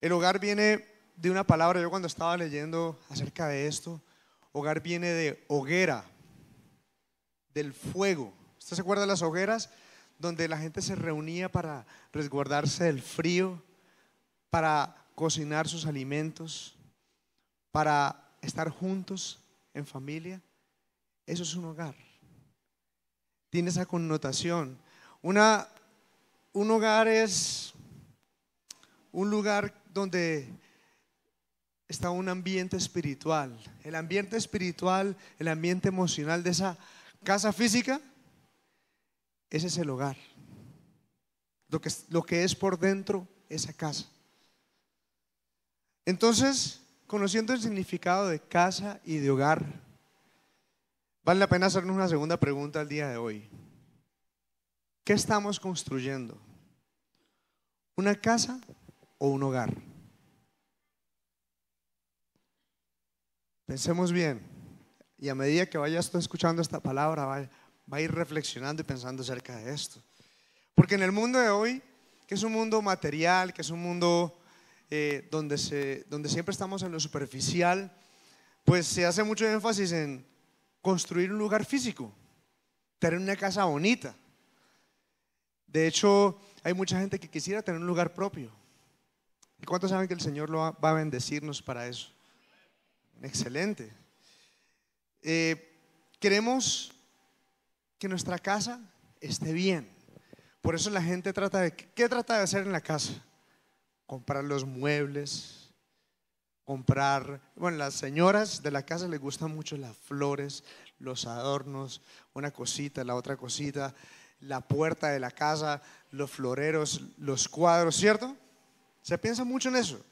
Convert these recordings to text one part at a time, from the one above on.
El hogar viene de una palabra, yo cuando estaba leyendo acerca de esto, hogar viene de hoguera, del fuego. ¿Usted se acuerda de las hogueras? Donde la gente se reunía para resguardarse del frío, para cocinar sus alimentos, para estar juntos en familia. Eso es un hogar. Tiene esa connotación. Un hogar es un lugar donde está un ambiente espiritual. El ambiente espiritual, el ambiente emocional de esa casa física, ese es el hogar. Lo que es por dentro, esa casa. Entonces, conociendo el significado de casa y de hogar, vale la pena hacernos una segunda pregunta al día de hoy. ¿Qué estamos construyendo? ¿Una casa o un hogar? Pensemos bien, y a medida que vayas tú escuchando esta palabra, va a ir reflexionando y pensando acerca de esto. Porque en el mundo de hoy, que es un mundo material, que es un mundo donde siempre estamos en lo superficial, pues se hace mucho énfasis en construir un lugar físico, tener una casa bonita. De hecho, hay mucha gente que quisiera tener un lugar propio. ¿Y cuántos saben que el Señor va a bendecirnos para eso? Excelente. Queremos que nuestra casa esté bien. Por eso la gente ¿qué trata de hacer en la casa? Comprar los muebles, bueno, las señoras de la casa les gustan mucho las flores, los adornos, una cosita, la otra cosita, la puerta de la casa, los floreros, los cuadros, ¿cierto? Se piensa mucho en eso.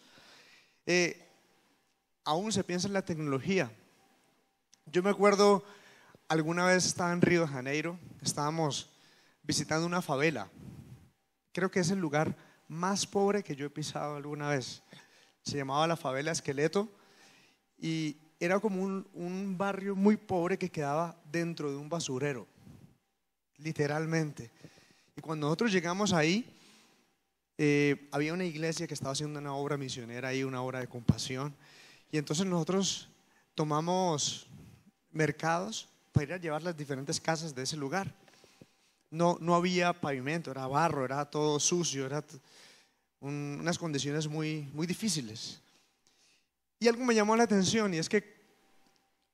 Aún se piensa en la tecnología. Yo me acuerdo, alguna vez estaba en Río de Janeiro, estábamos visitando una favela. Creo que es el lugar más pobre que yo he pisado alguna vez. Se llamaba la favela Esqueleto y era como un barrio muy pobre que quedaba dentro de un basurero, literalmente. Y cuando nosotros llegamos ahí, había una iglesia que estaba haciendo una obra misionera ahí, una obra de compasión. Y entonces nosotros tomamos mercados para ir a llevar las diferentes casas de ese lugar. No había pavimento, era barro, era todo sucio, era unas condiciones muy difíciles. Y algo me llamó la atención, y es que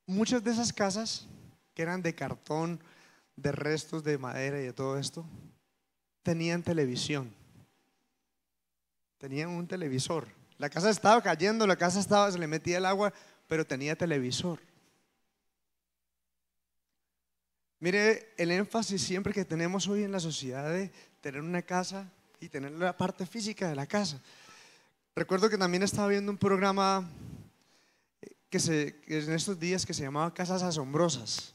muchas de esas casas, que eran de cartón, de restos de madera y de todo esto, tenían televisión. Tenían un televisor. La casa estaba cayendo, se le metía el agua, pero tenía televisor. Mire el énfasis siempre que tenemos hoy en la sociedad de tener una casa y tener la parte física de la casa. Recuerdo que también estaba viendo un programa que en estos días que se llamaba Casas Asombrosas.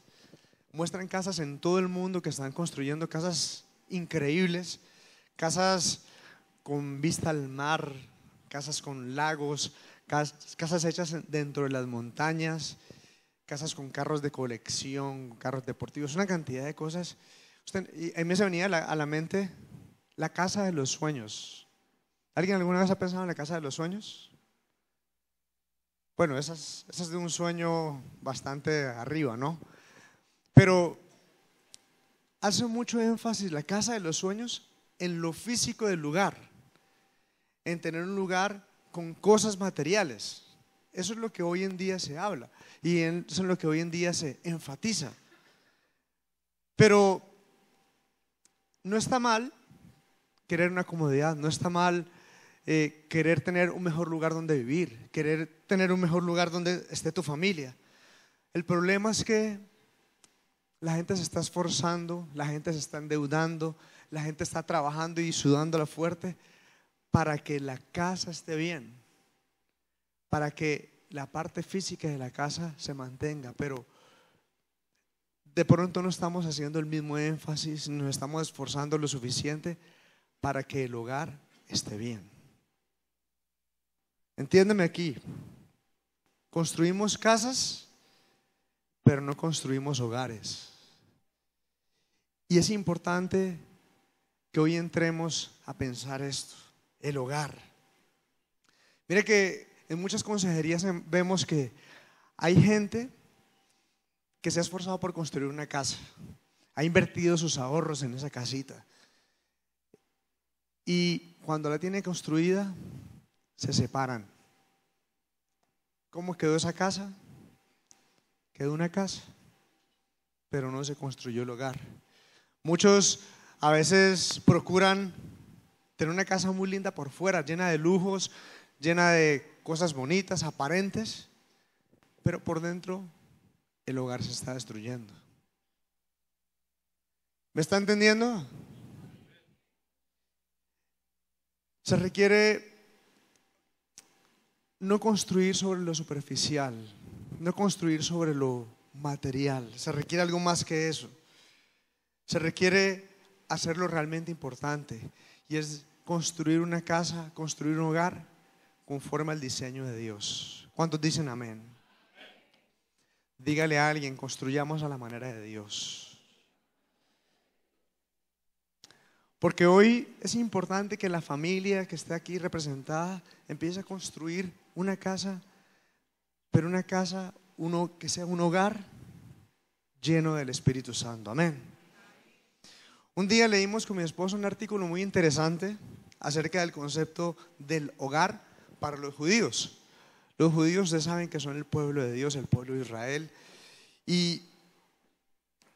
Muestran casas en todo el mundo que están construyendo casas increíbles, casas con vista al mar, casas con lagos, casas hechas dentro de las montañas, casas con carros de colección, carros deportivos, una cantidad de cosas. Y a mí se venía a la mente la casa de los sueños. ¿Alguien alguna vez ha pensado en la casa de los sueños? Bueno, esa es de un sueño bastante arriba, ¿no? Pero hace mucho énfasis la casa de los sueños en lo físico del lugar, en tener un lugar con cosas materiales. Eso es lo que hoy en día se habla y eso es lo que hoy en día se enfatiza. Pero no está mal querer una comodidad, no está mal querer tener un mejor lugar donde vivir, querer tener un mejor lugar donde esté tu familia. El problema es que la gente se está esforzando, la gente se está endeudando, la gente está trabajando y sudándola fuerte para que la casa esté bien, para que la parte física de la casa se mantenga, pero de pronto no estamos haciendo el mismo énfasis, nos estamos esforzando lo suficiente para que el hogar esté bien. Entiéndeme aquí, construimos casas, pero no construimos hogares. Y es importante que hoy entremos a pensar esto, el hogar. Mire que en muchas consejerías vemos que hay gente que se ha esforzado por construir una casa, ha invertido sus ahorros en esa casita y cuando la tiene construida se separan. ¿Cómo quedó esa casa? Quedó una casa, pero no se construyó el hogar. Muchos a veces procuran tener una casa muy linda por fuera, llena de lujos, llena de cosas bonitas, aparentes, pero por dentro el hogar se está destruyendo. ¿Me está entendiendo? Se requiere no construir sobre lo superficial, no construir sobre lo material. Se requiere algo más que eso. Se requiere hacer lo realmente importante y es construir una casa, construir un hogar conforme al diseño de Dios. ¿Cuántos dicen amén? Dígale a alguien, construyamos a la manera de Dios. Porque hoy es importante que la familia que está aquí representada empiece a construir una casa, pero una casa, que sea un hogar lleno del Espíritu Santo. Amén. Un día leímos con mi esposo un artículo muy interesante acerca del concepto del hogar para los judíos. Los judíos, ustedes saben que son el pueblo de Dios, el pueblo de Israel. Y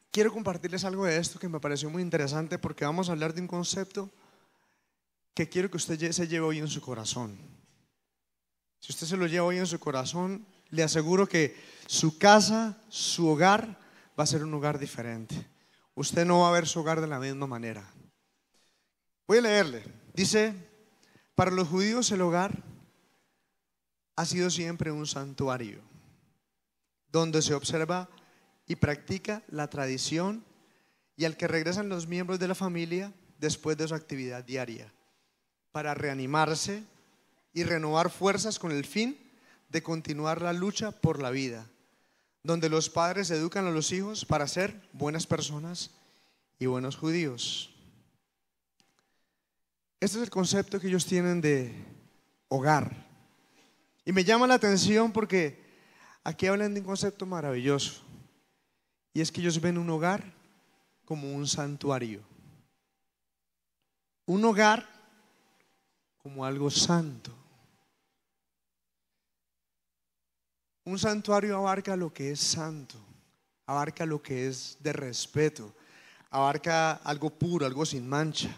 quiero compartirles algo de esto que me pareció muy interesante porque vamos a hablar de un concepto que quiero que usted se lleve hoy en su corazón. Si usted se lo lleva hoy en su corazón, le aseguro que su casa, su hogar va a ser un hogar diferente. Usted no va a ver su hogar de la misma manera. Voy a leerle. Dice, para los judíos el hogar ha sido siempre un santuario donde se observa y practica la tradición y al que regresan los miembros de la familia después de su actividad diaria para reanimarse y renovar fuerzas con el fin de continuar la lucha por la vida, donde los padres educan a los hijos para ser buenas personas y buenos judíos. Este es el concepto que ellos tienen de hogar. Y me llama la atención porque aquí hablan de un concepto maravilloso. Y es que ellos ven un hogar como un santuario. Un hogar como algo santo. Un santuario abarca lo que es santo, abarca lo que es de respeto, abarca algo puro, algo sin mancha.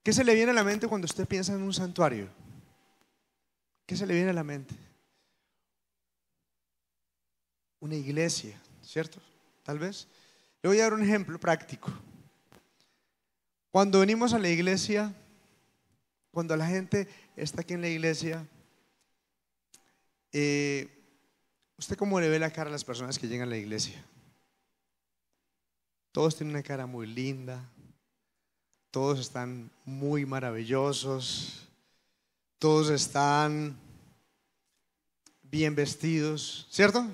¿Qué se le viene a la mente cuando usted piensa en un santuario? ¿Qué se le viene a la mente? Una iglesia, ¿cierto? Tal vez. Le voy a dar un ejemplo práctico. Cuando venimos a la iglesia, cuando la gente está aquí en la iglesia, ¿usted cómo le ve la cara a las personas que llegan a la iglesia? Todos tienen una cara muy linda, todos están muy maravillosos, todos están bien vestidos, ¿cierto?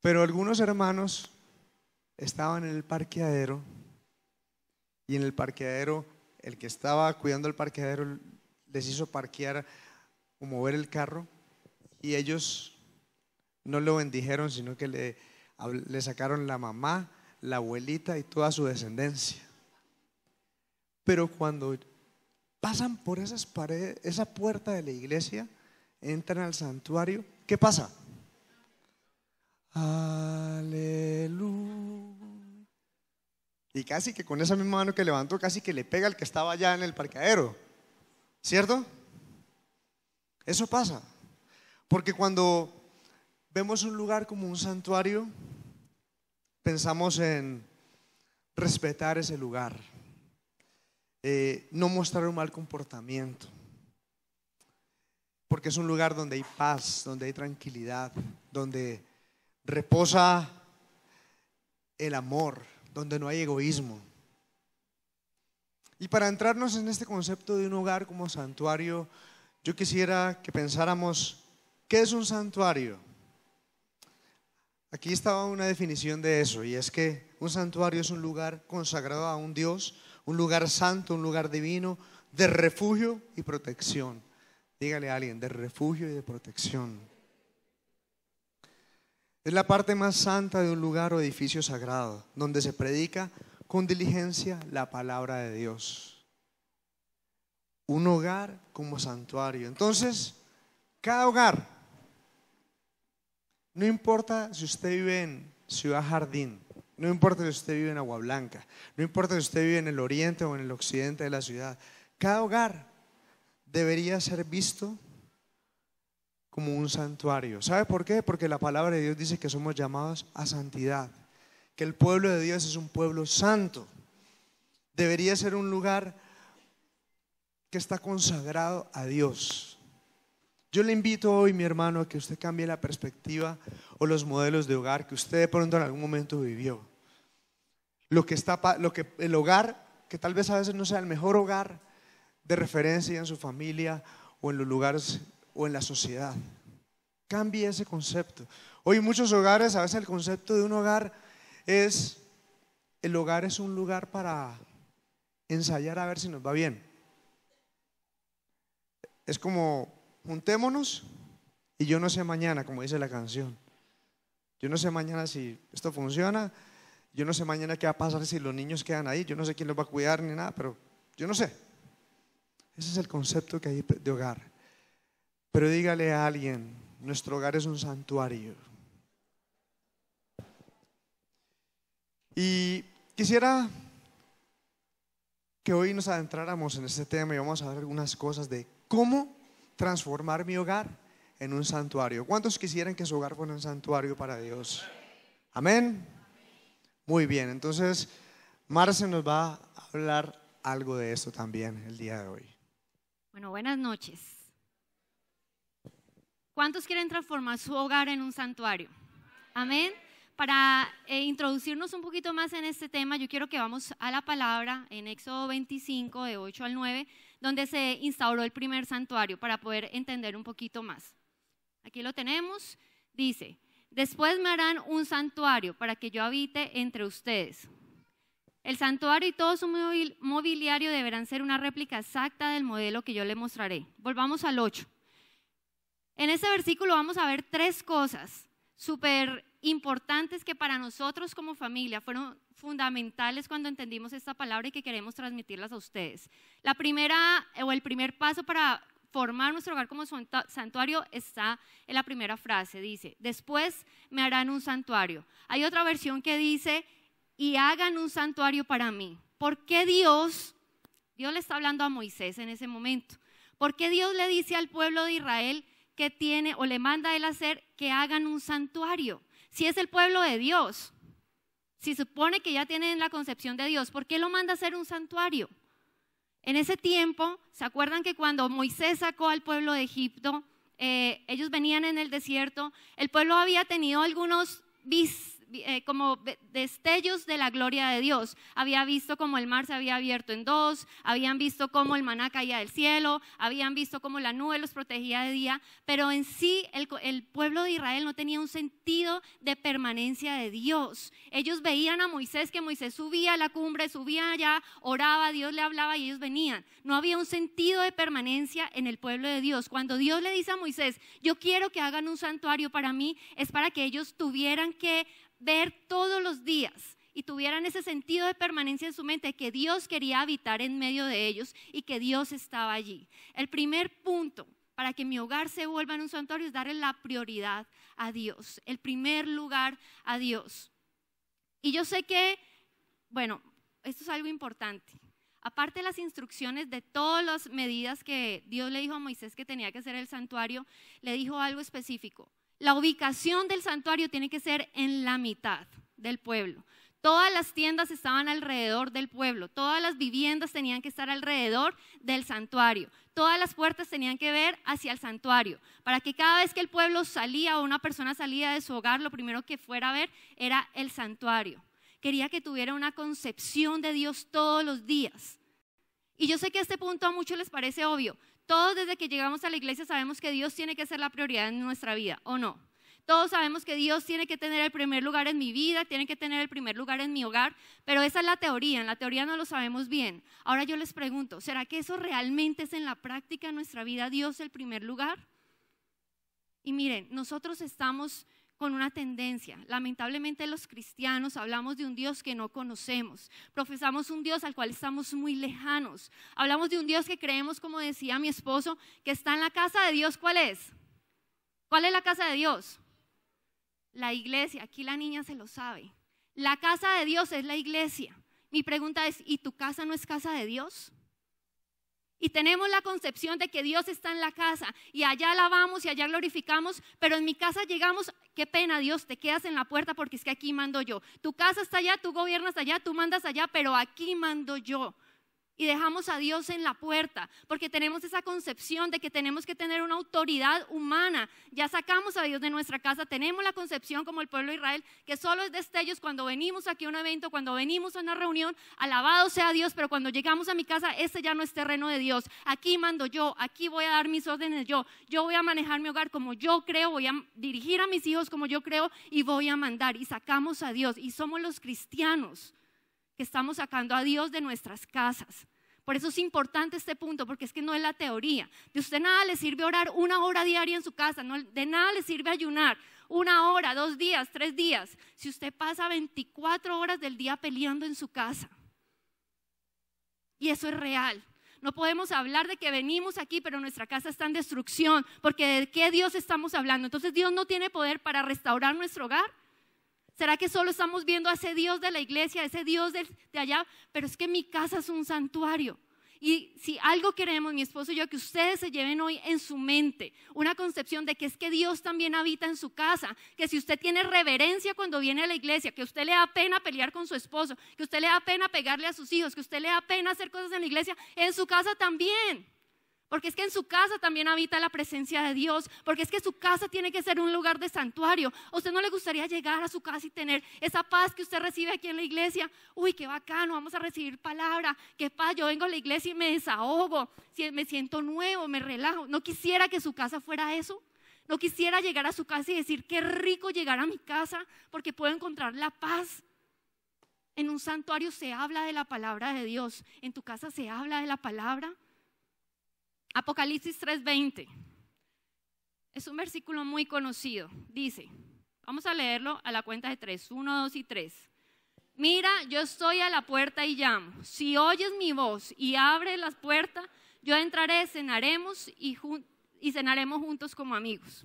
Pero algunos hermanos estaban en el parqueadero y en el parqueadero el que estaba cuidando el parqueadero les hizo parquear o mover el carro y ellos no lo bendijeron, sino que le sacaron la mamá, la abuelita y toda su descendencia. Pero cuando pasan por esas paredes, esa puerta de la iglesia, entran al santuario, ¿qué pasa? Aleluya. Y casi que con esa misma mano que levantó, casi que le pega al que estaba allá en el parqueadero, ¿cierto? Eso pasa. Porque cuando vemos un lugar como un santuario, pensamos en respetar ese lugar, no mostrar un mal comportamiento, porque es un lugar donde hay paz, donde hay tranquilidad, donde reposa el amor, donde no hay egoísmo. Y para entrarnos en este concepto de un hogar como santuario, yo quisiera que pensáramos, ¿qué es un santuario? Aquí estaba una definición de eso, y es que un santuario es un lugar consagrado a un Dios, un lugar santo, un lugar divino, de refugio y protección, Dígale a alguien, de refugio y de protección. Es la parte más santa de un lugar o edificio sagrado, donde se predica con diligencia la palabra de Dios. Un hogar como santuario. Entonces, cada hogar, no importa si usted vive en Ciudad Jardín, no importa si usted vive en Agua Blanca, no importa si usted vive en el oriente o en el occidente de la ciudad, cada hogar debería ser visto como un santuario. ¿Sabe por qué? Porque la palabra de Dios dice que somos llamados a santidad, que el pueblo de Dios es un pueblo santo. Debería ser un lugar que está consagrado a Dios. Yo le invito hoy, mi hermano, a que usted cambie la perspectiva o los modelos de hogar que usted de pronto en algún momento vivió. El hogar, que tal vez a veces no sea el mejor hogar de referencia en su familia o en los lugares o en la sociedad. Cambie ese concepto. Hoy en muchos hogares, a veces el concepto de un hogar es, el hogar es un lugar para ensayar a ver si nos va bien. Es como, juntémonos y yo no sé mañana, como dice la canción. Yo no sé mañana si esto funciona, yo no sé mañana qué va a pasar si los niños quedan ahí, yo no sé quién los va a cuidar ni nada, pero yo no sé. Ese es el concepto que hay de hogar. Pero dígale a alguien, nuestro hogar es un santuario. Y quisiera que hoy nos adentráramos en este tema y vamos a ver algunas cosas de cómo transformar mi hogar en un santuario. ¿Cuántos quisieran que su hogar fuera un santuario para Dios? Amén. Muy bien, entonces Marce nos va a hablar algo de esto también el día de hoy. Bueno, buenas noches. ¿Cuántos quieren transformar su hogar en un santuario? Amén. Para introducirnos un poquito más en este tema, yo quiero que vamos a la palabra en Éxodo 25, de 8 al 9, donde se instauró el primer santuario, para poder entender un poquito más. Aquí lo tenemos, dice: después me harán un santuario para que yo habite entre ustedes. El santuario y todo su mobiliario deberán ser una réplica exacta del modelo que yo le mostraré. Volvamos al 8. En este versículo vamos a ver tres cosas súper importantes que para nosotros como familia fueron fundamentales cuando entendimos esta palabra y que queremos transmitirlas a ustedes. La primera, o el primer paso para formar nuestro hogar como santuario está en la primera frase. Dice: después me harán un santuario. Hay otra versión que dice: y hagan un santuario para mí. ¿Por qué Dios le está hablando a Moisés en ese momento? ¿Por qué Dios le dice al pueblo de Israel que tiene, o le manda a él hacer, que hagan un santuario? Si es el pueblo de Dios, si supone que ya tienen la concepción de Dios, ¿por qué lo manda a hacer un santuario? En ese tiempo, ¿se acuerdan que cuando Moisés sacó al pueblo de Egipto, ellos venían en el desierto? El pueblo había tenido algunos como destellos de la gloria de Dios. Había visto como el mar se había abierto en dos, habían visto cómo el maná caía del cielo, habían visto cómo la nube los protegía de día, pero en sí el pueblo de Israel no tenía un sentido de permanencia de Dios. Ellos veían a Moisés, que Moisés subía a la cumbre, subía allá, oraba, Dios le hablaba y ellos venían. No había un sentido de permanencia en el pueblo de Dios. Cuando Dios le dice a Moisés: yo quiero que hagan un santuario para mí, es para que ellos tuvieran que ver todos los días y tuvieran ese sentido de permanencia en su mente, que Dios quería habitar en medio de ellos y que Dios estaba allí. El primer punto para que mi hogar se vuelva en un santuario es darle la prioridad a Dios, el primer lugar a Dios. Y yo sé que, bueno, esto es algo importante. Aparte de las instrucciones de todas las medidas que Dios le dijo a Moisés que tenía que hacer el santuario, le dijo algo específico. La ubicación del santuario tiene que ser en la mitad del pueblo. Todas las tiendas estaban alrededor del pueblo, todas las viviendas tenían que estar alrededor del santuario, todas las puertas tenían que ver hacia el santuario, para que cada vez que el pueblo salía o una persona salía de su hogar, lo primero que fuera a ver era el santuario. Quería que tuviera una concepción de Dios todos los días. Y yo sé que este punto a muchos les parece obvio. Todos desde que llegamos a la iglesia sabemos que Dios tiene que ser la prioridad en nuestra vida, ¿o no? Todos sabemos que Dios tiene que tener el primer lugar en mi vida, tiene que tener el primer lugar en mi hogar, pero esa es la teoría, en la teoría no lo sabemos bien. Ahora yo les pregunto, ¿será que eso realmente es en la práctica en nuestra vida, Dios el primer lugar? Y miren, nosotros estamos con una tendencia, lamentablemente los cristianos hablamos de un Dios que no conocemos, profesamos un Dios al cual estamos muy lejanos, hablamos de un Dios que creemos, como decía mi esposo, que está en la casa de Dios. ¿Cuál es? ¿Cuál es la casa de Dios? La iglesia. Aquí la niña se lo sabe. La casa de Dios es la iglesia. Mi pregunta es, ¿y tu casa no es casa de Dios? Y tenemos la concepción de que Dios está en la casa y allá alabamos y allá glorificamos, pero en mi casa llegamos, qué pena Dios, te quedas en la puerta porque es que aquí mando yo. Tu casa está allá, tú gobiernas allá, tú mandas allá, pero aquí mando yo. Y dejamos a Dios en la puerta porque tenemos esa concepción de que tenemos que tener una autoridad humana. Ya sacamos a Dios de nuestra casa, tenemos la concepción como el pueblo de Israel que solo es destellos cuando venimos aquí a un evento, cuando venimos a una reunión, alabado sea Dios, pero cuando llegamos a mi casa, ese ya no es terreno de Dios. Aquí mando yo, aquí voy a dar mis órdenes yo voy a manejar mi hogar como yo creo, voy a dirigir a mis hijos como yo creo y voy a mandar. Y sacamos a Dios y somos los cristianos que estamos sacando a Dios de nuestras casas. Por eso es importante este punto, porque es que no es la teoría. De usted nada le sirve orar 1 hora diaria en su casa, no, de nada le sirve ayunar 1 hora, 2 días, 3 días, si usted pasa 24 horas del día peleando en su casa. Y eso es real. No podemos hablar de que venimos aquí, pero nuestra casa está en destrucción, porque ¿de qué Dios estamos hablando? Entonces Dios no tiene poder para restaurar nuestro hogar. ¿Será que solo estamos viendo a ese Dios de la iglesia, a ese Dios de allá? Pero es que mi casa es un santuario. Y si algo queremos, mi esposo y yo, que ustedes se lleven hoy en su mente una concepción de que es que Dios también habita en su casa, que si usted tiene reverencia cuando viene a la iglesia, que a usted le da pena pelear con su esposo, que a usted le da pena pegarle a sus hijos, que a usted le da pena hacer cosas en la iglesia, en su casa también. Porque es que en su casa también habita la presencia de Dios, porque es que su casa tiene que ser un lugar de santuario. ¿A usted no le gustaría llegar a su casa y tener esa paz que usted recibe aquí en la iglesia? Uy, qué bacano, vamos a recibir palabra, qué paz, yo vengo a la iglesia y me desahogo, me siento nuevo, me relajo. ¿No quisiera que su casa fuera eso? ¿No quisiera llegar a su casa y decir, qué rico llegar a mi casa porque puedo encontrar la paz? En un santuario se habla de la palabra de Dios, en tu casa se habla de la palabra. Apocalipsis 3:20 es un versículo muy conocido. Dice, vamos a leerlo a la cuenta de 3, 1, 2 y 3. Mira, yo estoy a la puerta y llamo. Si oyes mi voz y abres las puertas, yo entraré, cenaremos y cenaremos juntos como amigos.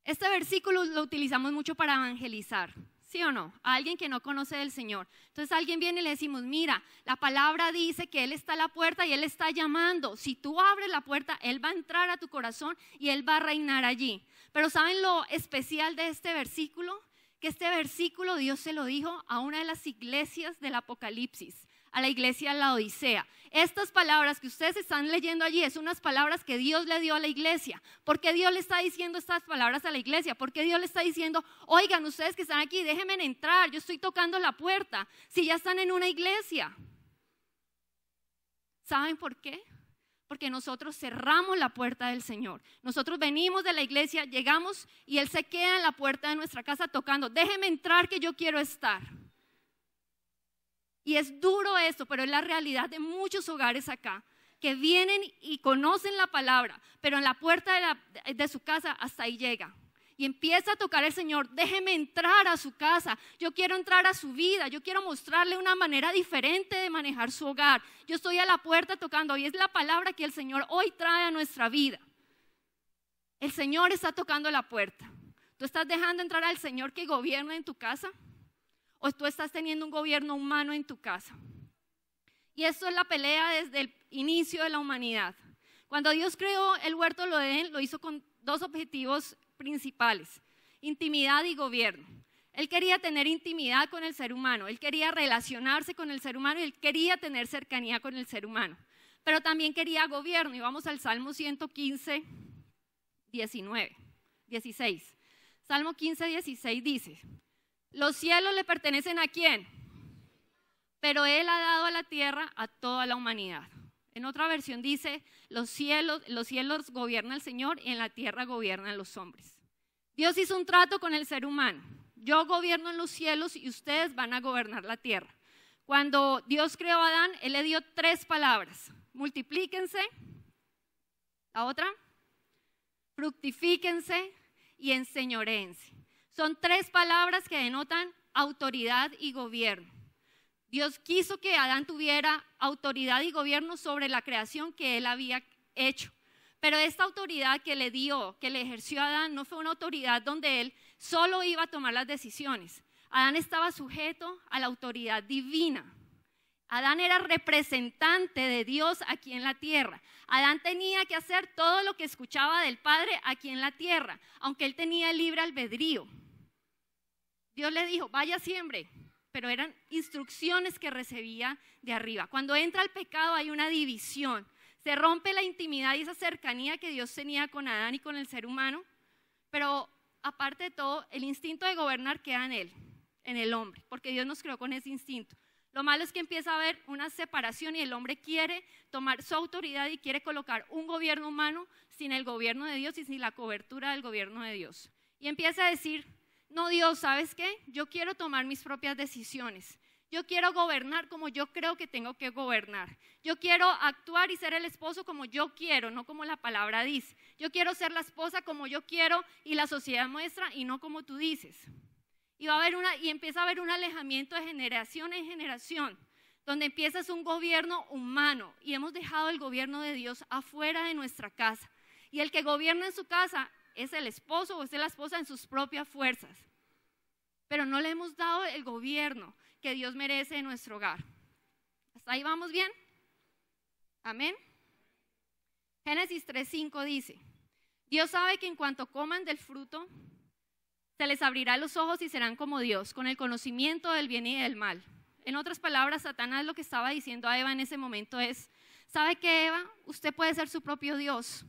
Este versículo lo utilizamos mucho para evangelizar. ¿Sí o no? A alguien que no conoce del Señor. Entonces alguien viene y le decimos, mira, la palabra dice que Él está a la puerta y Él está llamando. Si tú abres la puerta, Él va a entrar a tu corazón y Él va a reinar allí. Pero ¿saben lo especial de este versículo? Que este versículo Dios se lo dijo a una de las iglesias del Apocalipsis, a la iglesia de la Odisea. Estas palabras que ustedes están leyendo allí es unas palabras que Dios le dio a la iglesia. ¿Por qué Dios le está diciendo estas palabras a la iglesia? ¿Por qué Dios le está diciendo, oigan, ustedes que están aquí, déjenme entrar, yo estoy tocando la puerta, si ya están en una iglesia? ¿Saben por qué? Porque nosotros cerramos la puerta del Señor. Nosotros venimos de la iglesia, llegamos y Él se queda en la puerta de nuestra casa tocando, déjenme entrar que yo quiero estar. Y es duro esto, pero es la realidad de muchos hogares acá, que vienen y conocen la palabra, pero en la puerta de su casa hasta ahí llega. Y empieza a tocar el Señor, déjeme entrar a su casa, yo quiero entrar a su vida, yo quiero mostrarle una manera diferente de manejar su hogar. Yo estoy a la puerta tocando y es la palabra que el Señor hoy trae a nuestra vida. El Señor está tocando la puerta. ¿Tú estás dejando entrar al Señor que gobierna en tu casa? ¿O tú estás teniendo un gobierno humano en tu casa? Y esto es la pelea desde el inicio de la humanidad. Cuando Dios creó el huerto del Edén, lo hizo con 2 objetivos principales: intimidad y gobierno. Él quería tener intimidad con el ser humano, Él quería relacionarse con el ser humano y Él quería tener cercanía con el ser humano. Pero también quería gobierno. Y vamos al Salmo 115, 16. Salmo 15, 16 dice: los cielos le pertenecen ¿a quién? Pero Él ha dado a la tierra a toda la humanidad. En otra versión dice, los cielos gobierna el Señor y en la tierra gobiernan los hombres. Dios hizo un trato con el ser humano. Yo gobierno en los cielos y ustedes van a gobernar la tierra. Cuando Dios creó a Adán, Él le dio 3 palabras. Multiplíquense. La otra, fructifíquense y enseñoréense. Son 3 palabras que denotan autoridad y gobierno. Dios quiso que Adán tuviera autoridad y gobierno sobre la creación que Él había hecho. Pero esta autoridad que le dio, que le ejerció a Adán, no fue una autoridad donde él solo iba a tomar las decisiones. Adán estaba sujeto a la autoridad divina. Adán era representante de Dios aquí en la tierra. Adán tenía que hacer todo lo que escuchaba del Padre aquí en la tierra, aunque él tenía libre albedrío. Dios le dijo, vaya, siembre, pero eran instrucciones que recibía de arriba. Cuando entra el pecado hay una división. Se rompe la intimidad y esa cercanía que Dios tenía con Adán y con el ser humano, pero aparte de todo, el instinto de gobernar queda en el hombre, porque Dios nos creó con ese instinto. Lo malo es que empieza a haber una separación y el hombre quiere tomar su autoridad y quiere colocar un gobierno humano sin el gobierno de Dios y sin la cobertura del gobierno de Dios. Y empieza a decir, no, Dios, ¿sabes qué? Yo quiero tomar mis propias decisiones. Yo quiero gobernar como yo creo que tengo que gobernar. Yo quiero actuar y ser el esposo como yo quiero, no como la palabra dice. Yo quiero ser la esposa como yo quiero y la sociedad muestra y no como tú dices. Y empieza a haber un alejamiento de generación en generación, donde empiezas un gobierno humano y hemos dejado el gobierno de Dios afuera de nuestra casa. Y el que gobierna en su casa es el esposo o es la esposa en sus propias fuerzas. Pero no le hemos dado el gobierno que Dios merece en nuestro hogar. ¿Hasta ahí vamos bien? Amén. Génesis 3:5 dice, Dios sabe que en cuanto coman del fruto, se les abrirá los ojos y serán como Dios, con el conocimiento del bien y del mal. En otras palabras, Satanás lo que estaba diciendo a Eva en ese momento es, ¿sabe qué, Eva? Usted puede ser su propio Dios.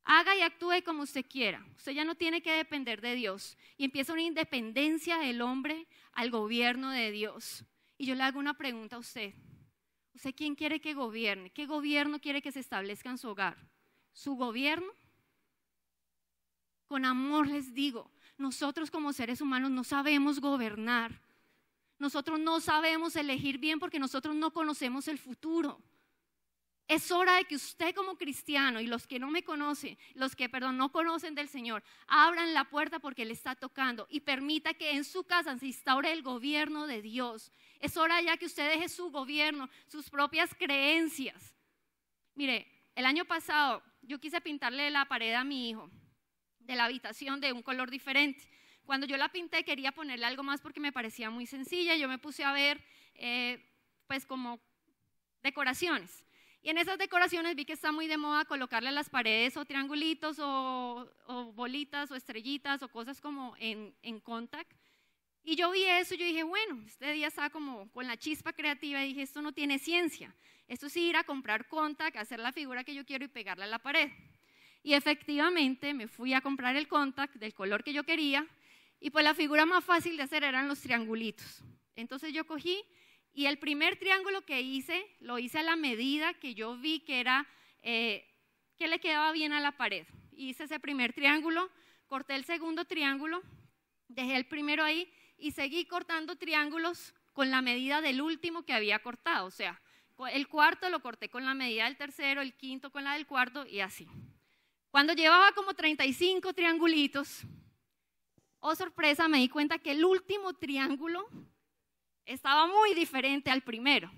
Haga y actúe como usted quiera. Usted ya no tiene que depender de Dios. Y empieza una independencia del hombre al gobierno de Dios. Y yo le hago una pregunta a usted. ¿Usted quién quiere que gobierne? ¿Qué gobierno quiere que se establezca en su hogar? ¿Su gobierno? Con amor les digo, nosotros como seres humanos no sabemos gobernar. Nosotros no sabemos elegir bien porque nosotros no conocemos el futuro. Es hora de que usted como cristiano y los que no me conocen, no conocen del Señor, abran la puerta porque Él está tocando y permita que en su casa se instaure el gobierno de Dios. Es hora ya que usted deje su gobierno, sus propias creencias. Mire, el año pasado yo quise pintarle la pared a mi hijo de la habitación de un color diferente. Cuando yo la pinté quería ponerle algo más porque me parecía muy sencilla. Yo me puse a ver pues como decoraciones. Y en esas decoraciones vi que está muy de moda colocarle a las paredes o triangulitos o bolitas o estrellitas o cosas como en contact. Y yo vi eso y yo dije, bueno, este día estaba como con la chispa creativa y dije, esto no tiene ciencia. Esto es ir a comprar contact, hacer la figura que yo quiero y pegarla a la pared. Y efectivamente me fui a comprar el contact del color que yo quería y pues la figura más fácil de hacer eran los triangulitos. Entonces yo cogí y el primer triángulo que hice, lo hice a la medida que yo vi que era, que le quedaba bien a la pared. Hice ese primer triángulo, corté el segundo triángulo, dejé el primero ahí y seguí cortando triángulos con la medida del último que había cortado. O sea, el cuarto lo corté con la medida del tercero, el quinto con la del cuarto y así. Cuando llevaba como 35 triangulitos, oh sorpresa, me di cuenta que el último triángulo estaba muy diferente al primero.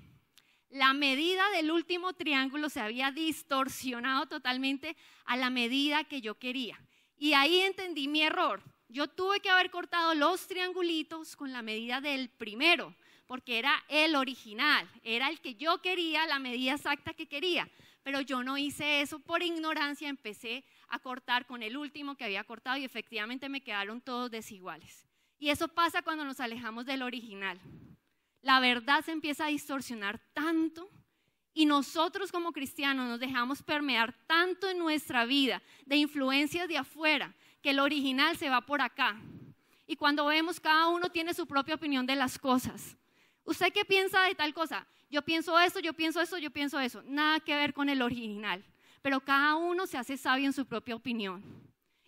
La medida del último triángulo se había distorsionado totalmente a la medida que yo quería. Y ahí entendí mi error. Yo tuve que haber cortado los triangulitos con la medida del primero, porque era el original, era el que yo quería, la medida exacta que quería. Pero yo no hice eso por ignorancia, empecé a cortar con el último que había cortado y efectivamente me quedaron todos desiguales. Y eso pasa cuando nos alejamos del original. La verdad se empieza a distorsionar tanto y nosotros como cristianos nos dejamos permear tanto en nuestra vida de influencias de afuera que el original se va por acá. Y cuando vemos, cada uno tiene su propia opinión de las cosas. ¿Usted qué piensa de tal cosa? Yo pienso esto, yo pienso eso, yo pienso eso. Nada que ver con el original. Pero cada uno se hace sabio en su propia opinión.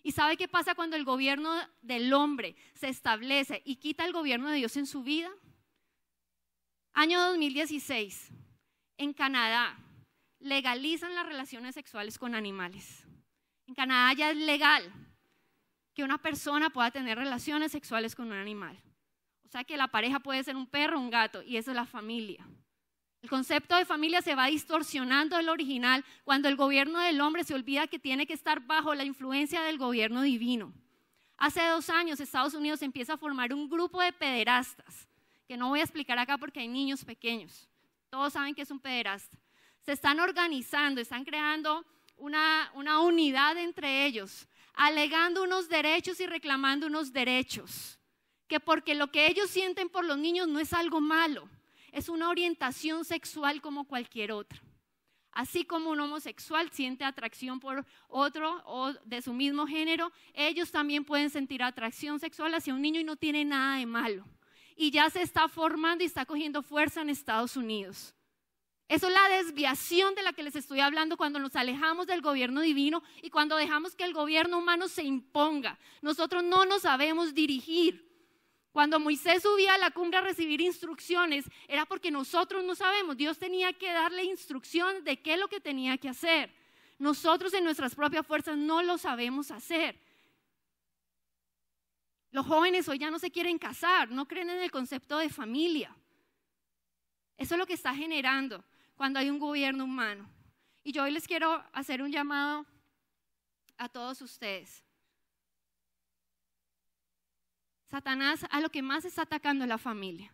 ¿Y sabe qué pasa cuando el gobierno del hombre se establece y quita el gobierno de Dios en su vida? Año 2016, en Canadá, legalizan las relaciones sexuales con animales. En Canadá ya es legal que una persona pueda tener relaciones sexuales con un animal. O sea que la pareja puede ser un perro o un gato, y eso es la familia. El concepto de familia se va distorsionando del original cuando el gobierno del hombre se olvida que tiene que estar bajo la influencia del gobierno divino. Hace 2 años Estados Unidos empieza a formar un grupo de pederastas, que no voy a explicar acá porque hay niños pequeños. Todos saben que es un pederasta. Se están organizando, están creando una unidad entre ellos, alegando unos derechos y reclamando unos derechos. Que porque lo que ellos sienten por los niños no es algo malo. Es una orientación sexual como cualquier otra. Así como un homosexual siente atracción por otro o de su mismo género, ellos también pueden sentir atracción sexual hacia un niño y no tiene nada de malo. Y ya se está formando y está cogiendo fuerza en Estados Unidos. Eso es la desviación de la que les estoy hablando cuando nos alejamos del gobierno divino y cuando dejamos que el gobierno humano se imponga. Nosotros no nos sabemos dirigir. Cuando Moisés subía a la cumbre a recibir instrucciones, era porque nosotros no sabemos. Dios tenía que darle instrucción de qué es lo que tenía que hacer. Nosotros en nuestras propias fuerzas no lo sabemos hacer. Los jóvenes hoy ya no se quieren casar, no creen en el concepto de familia. Eso es lo que está generando cuando hay un gobierno humano. Y yo hoy les quiero hacer un llamado a todos ustedes. Satanás a lo que más está atacando es la familia.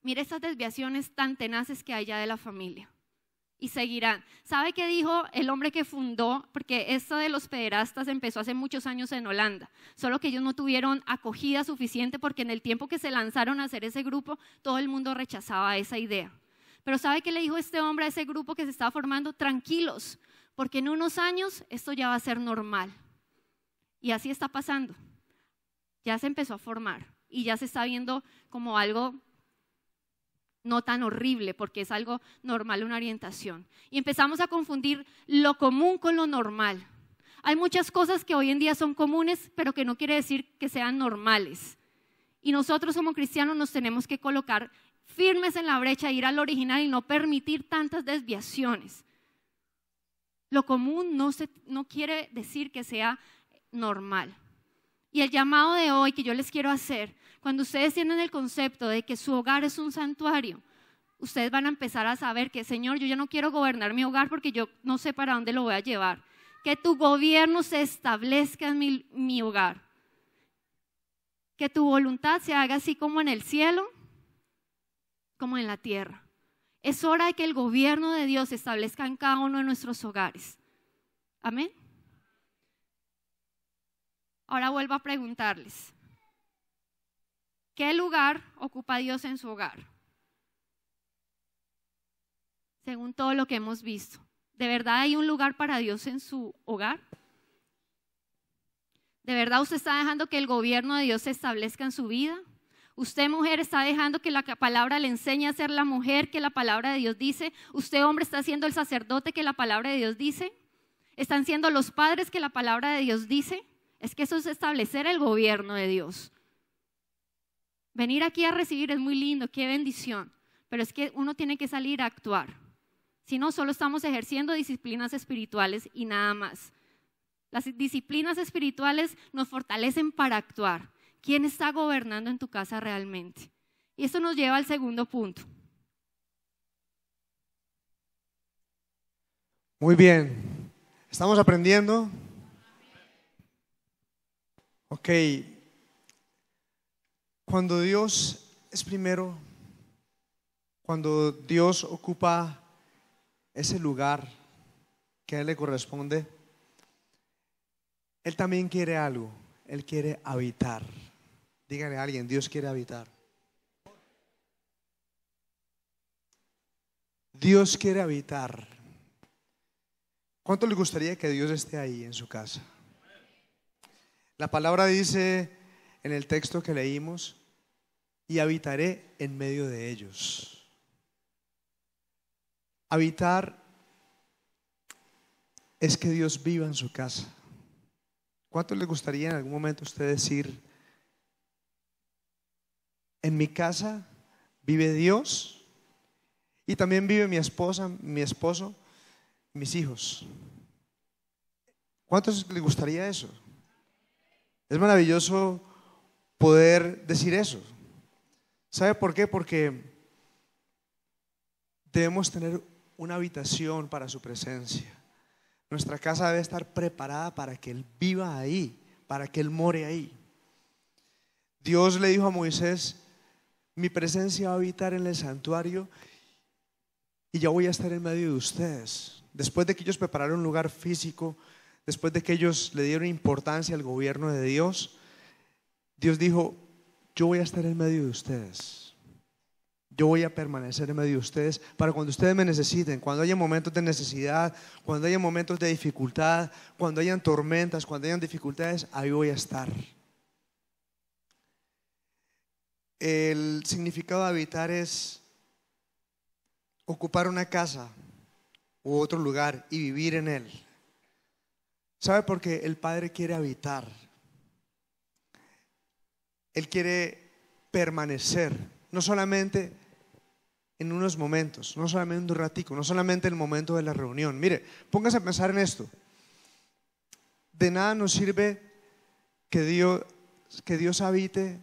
Mire estas desviaciones tan tenaces que hay ya de la familia. Y seguirán. ¿Sabe qué dijo el hombre que fundó? Porque esto de los pederastas empezó hace muchos años en Holanda. Solo que ellos no tuvieron acogida suficiente porque en el tiempo que se lanzaron a hacer ese grupo, todo el mundo rechazaba esa idea. Pero ¿sabe qué le dijo este hombre a ese grupo que se estaba formando? Tranquilos, porque en unos años esto ya va a ser normal. Y así está pasando. Ya se empezó a formar y ya se está viendo como algo no tan horrible porque es algo normal, una orientación. Y empezamos a confundir lo común con lo normal. Hay muchas cosas que hoy en día son comunes, pero que no quiere decir que sean normales. Y nosotros como cristianos nos tenemos que colocar firmes en la brecha, ir al original y no permitir tantas desviaciones. Lo común no quiere decir que sea normal. Y el llamado de hoy que yo les quiero hacer, cuando ustedes tienen el concepto de que su hogar es un santuario, ustedes van a empezar a saber que, Señor, yo ya no quiero gobernar mi hogar porque yo no sé para dónde lo voy a llevar. Que tu gobierno se establezca en mi hogar. Que tu voluntad se haga así como en el cielo, como en la tierra. Es hora de que el gobierno de Dios se establezca en cada uno de nuestros hogares. Amén. Ahora vuelvo a preguntarles, ¿qué lugar ocupa Dios en su hogar? Según todo lo que hemos visto, ¿de verdad hay un lugar para Dios en su hogar? ¿De verdad usted está dejando que el gobierno de Dios se establezca en su vida? ¿Usted, mujer, está dejando que la palabra le enseñe a ser la mujer que la palabra de Dios dice? ¿Usted, hombre, está siendo el sacerdote que la palabra de Dios dice? ¿Están siendo los padres que la palabra de Dios dice? Es que eso es establecer el gobierno de Dios. Venir aquí a recibir es muy lindo, qué bendición, pero es que uno tiene que salir a actuar. Si no, solo estamos ejerciendo disciplinas espirituales y nada más. Las disciplinas espirituales nos fortalecen para actuar. ¿Quién está gobernando en tu casa realmente? Y esto nos lleva al segundo punto. Muy bien, estamos aprendiendo. Ok, cuando Dios es primero, cuando Dios ocupa ese lugar que a Él le corresponde, Él también quiere algo, Él quiere habitar. Dígale a alguien, Dios quiere habitar. Dios quiere habitar. ¿Cuánto le gustaría que Dios esté ahí en su casa? La palabra dice en el texto que leímos, y habitaré en medio de ellos. Habitar es que Dios viva en su casa. ¿Cuánto les gustaría en algún momento usted decir, en mi casa vive Dios y también vive mi esposa, mi esposo, mis hijos? ¿Cuántos les gustaría eso? Es maravilloso poder decir eso. ¿Sabe por qué? Porque debemos tener una habitación para su presencia. Nuestra casa debe estar preparada para que Él viva ahí, para que Él more ahí. Dios le dijo a Moisés, mi presencia va a habitar en el santuario y yo voy a estar en medio de ustedes. Después de que ellos prepararon un lugar físico, después de que ellos le dieron importancia al gobierno de Dios, Dios dijo, yo voy a estar en medio de ustedes. Yo voy a permanecer en medio de ustedes para cuando ustedes me necesiten, cuando haya momentos de necesidad, cuando haya momentos de dificultad, cuando hayan tormentas, cuando hayan dificultades, ahí voy a estar. El significado de habitar es ocupar una casa u otro lugar y vivir en él. ¿Sabe por qué? El Padre quiere habitar. Él quiere permanecer, no solamente en unos momentos, no solamente un ratico, no solamente el momento de la reunión. Mire, póngase a pensar en esto. De nada nos sirve que Dios habite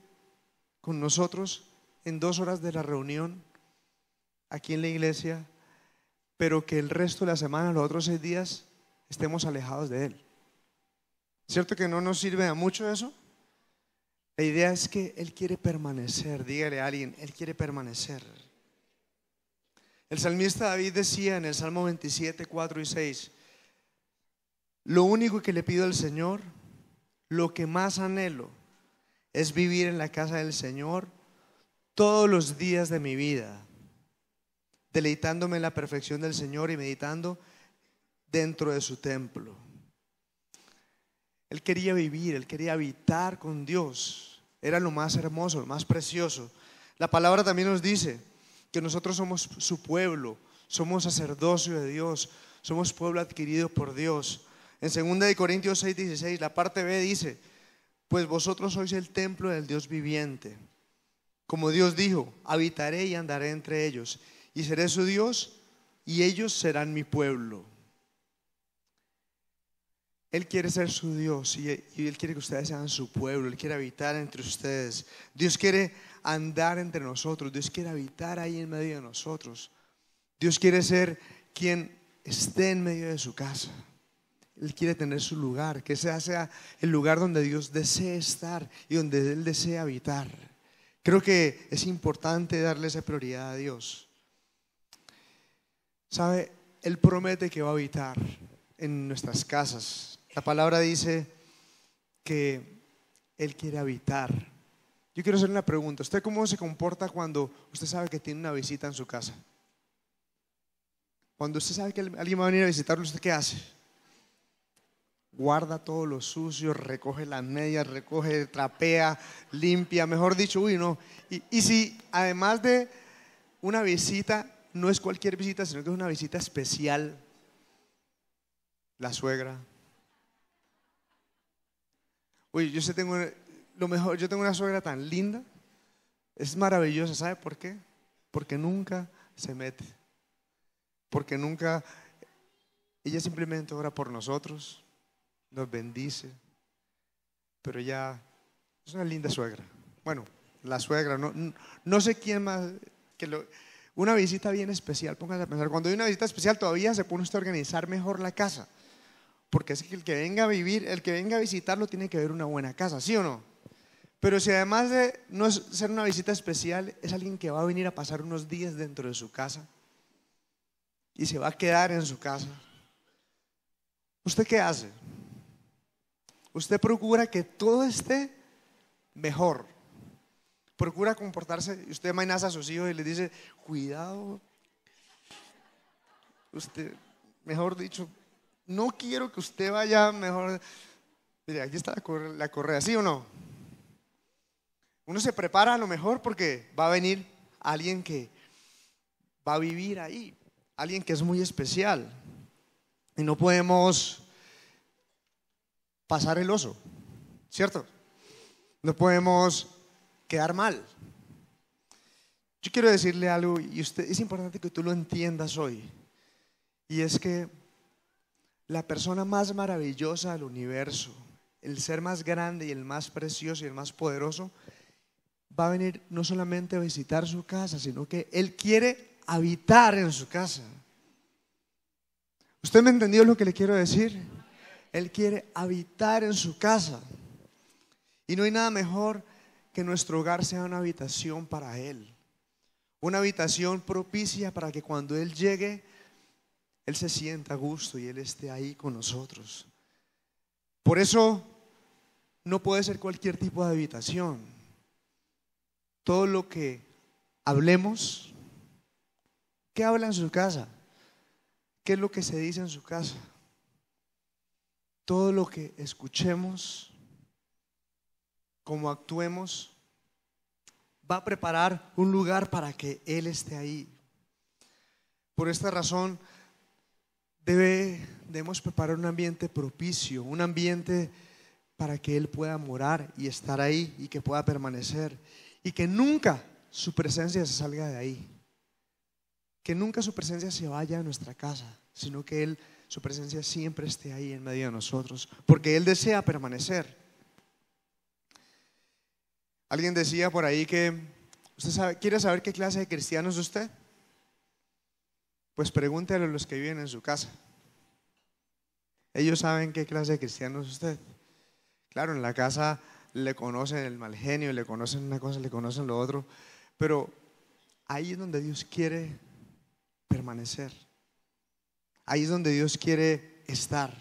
con nosotros en 2 horas de la reunión aquí en la iglesia, pero que el resto de la semana, los otros 6 días, estemos alejados de Él. ¿Cierto que no nos sirve a mucho eso? La idea es que Él quiere permanecer. Dígale a alguien, Él quiere permanecer. El salmista David decía en el Salmo 27, 4 y 6, lo único que le pido al Señor, lo que más anhelo, es vivir en la casa del Señor todos los días de mi vida, deleitándome en la perfección del Señor y meditando dentro de su templo. Él quería vivir, él quería habitar con Dios. Era lo más hermoso, lo más precioso. La palabra también nos dice que nosotros somos su pueblo, somos sacerdocio de Dios, somos pueblo adquirido por Dios. En 2 Corintios 6:16, la parte B dice, pues vosotros sois el templo del Dios viviente. Como Dios dijo, habitaré y andaré entre ellos, y seré su Dios, y ellos serán mi pueblo. Él quiere ser su Dios y Él quiere que ustedes sean su pueblo. Él quiere habitar entre ustedes. Dios quiere andar entre nosotros. Dios quiere habitar ahí en medio de nosotros. Dios quiere ser quien esté en medio de su casa. Él quiere tener su lugar, que ese sea el lugar donde Dios desee estar y donde Él desee habitar. Creo que es importante darle esa prioridad a Dios. ¿Sabe? Él promete que va a habitar en nuestras casas. La palabra dice que Él quiere habitar. Yo quiero hacerle una pregunta. ¿Usted cómo se comporta cuando usted sabe que tiene una visita en su casa? Cuando usted sabe que alguien va a venir a visitarlo, ¿usted qué hace? Guarda todo lo sucio, recoge las medias, recoge, trapea, limpia, mejor dicho, uy, no. Y si además de una visita, no es cualquier visita, sino que es una visita especial, la suegra. Uy, yo tengo lo mejor, yo tengo una suegra tan linda, es maravillosa. ¿Sabe por qué? Porque nunca se mete, porque nunca, ella simplemente ora por nosotros, nos bendice, pero ella es una linda suegra. Bueno, la suegra, no sé quién más, una visita bien especial, póngase a pensar, cuando hay una visita especial todavía se pone usted a organizar mejor la casa. Porque es que el que venga a vivir, el que venga a visitarlo tiene que ver una buena casa, ¿sí o no? Pero si además de no ser una visita especial, es alguien que va a venir a pasar unos días dentro de su casa y se va a quedar en su casa, ¿usted qué hace? Usted procura que todo esté mejor. Procura comportarse. Usted amenaza a sus hijos y les dice, cuidado. Usted, mejor dicho, no quiero que usted vaya mejor. Mire, aquí está la correa, ¿sí o no? Uno se prepara a lo mejor porque va a venir alguien que va a vivir ahí, alguien que es muy especial. Y no podemos pasar el oso, ¿cierto? No podemos quedar mal. Yo quiero decirle algo y es importante que tú lo entiendas hoy. Y es que la persona más maravillosa del universo, el ser más grande y el más precioso y el más poderoso, va a venir no solamente a visitar su casa, sino que Él quiere habitar en su casa. ¿Usted me entendió lo que le quiero decir? Él quiere habitar en su casa. Y no hay nada mejor que nuestro hogar sea una habitación para Él. Una habitación propicia para que cuando Él llegue, Él se sienta a gusto y Él esté ahí con nosotros. Por eso no puede ser cualquier tipo de habitación. Todo lo que hablemos, ¿qué habla en su casa? ¿Qué es lo que se dice en su casa? Todo lo que escuchemos, cómo actuemos, va a preparar un lugar para que Él esté ahí. Por esta razón debemos preparar un ambiente propicio, un ambiente para que Él pueda morar y estar ahí y que pueda permanecer y que nunca su presencia se salga de ahí, que nunca su presencia se vaya a nuestra casa, sino que su presencia siempre esté ahí en medio de nosotros, porque Él desea permanecer. Alguien decía por ahí que ¿quiere saber qué clase de cristiano es usted? Pues pregúntele a los que viven en su casa. Ellos saben qué clase de cristiano es usted. Claro, en la casa le conocen el mal genio, le conocen una cosa, le conocen lo otro, pero ahí es donde Dios quiere permanecer. Ahí es donde Dios quiere estar.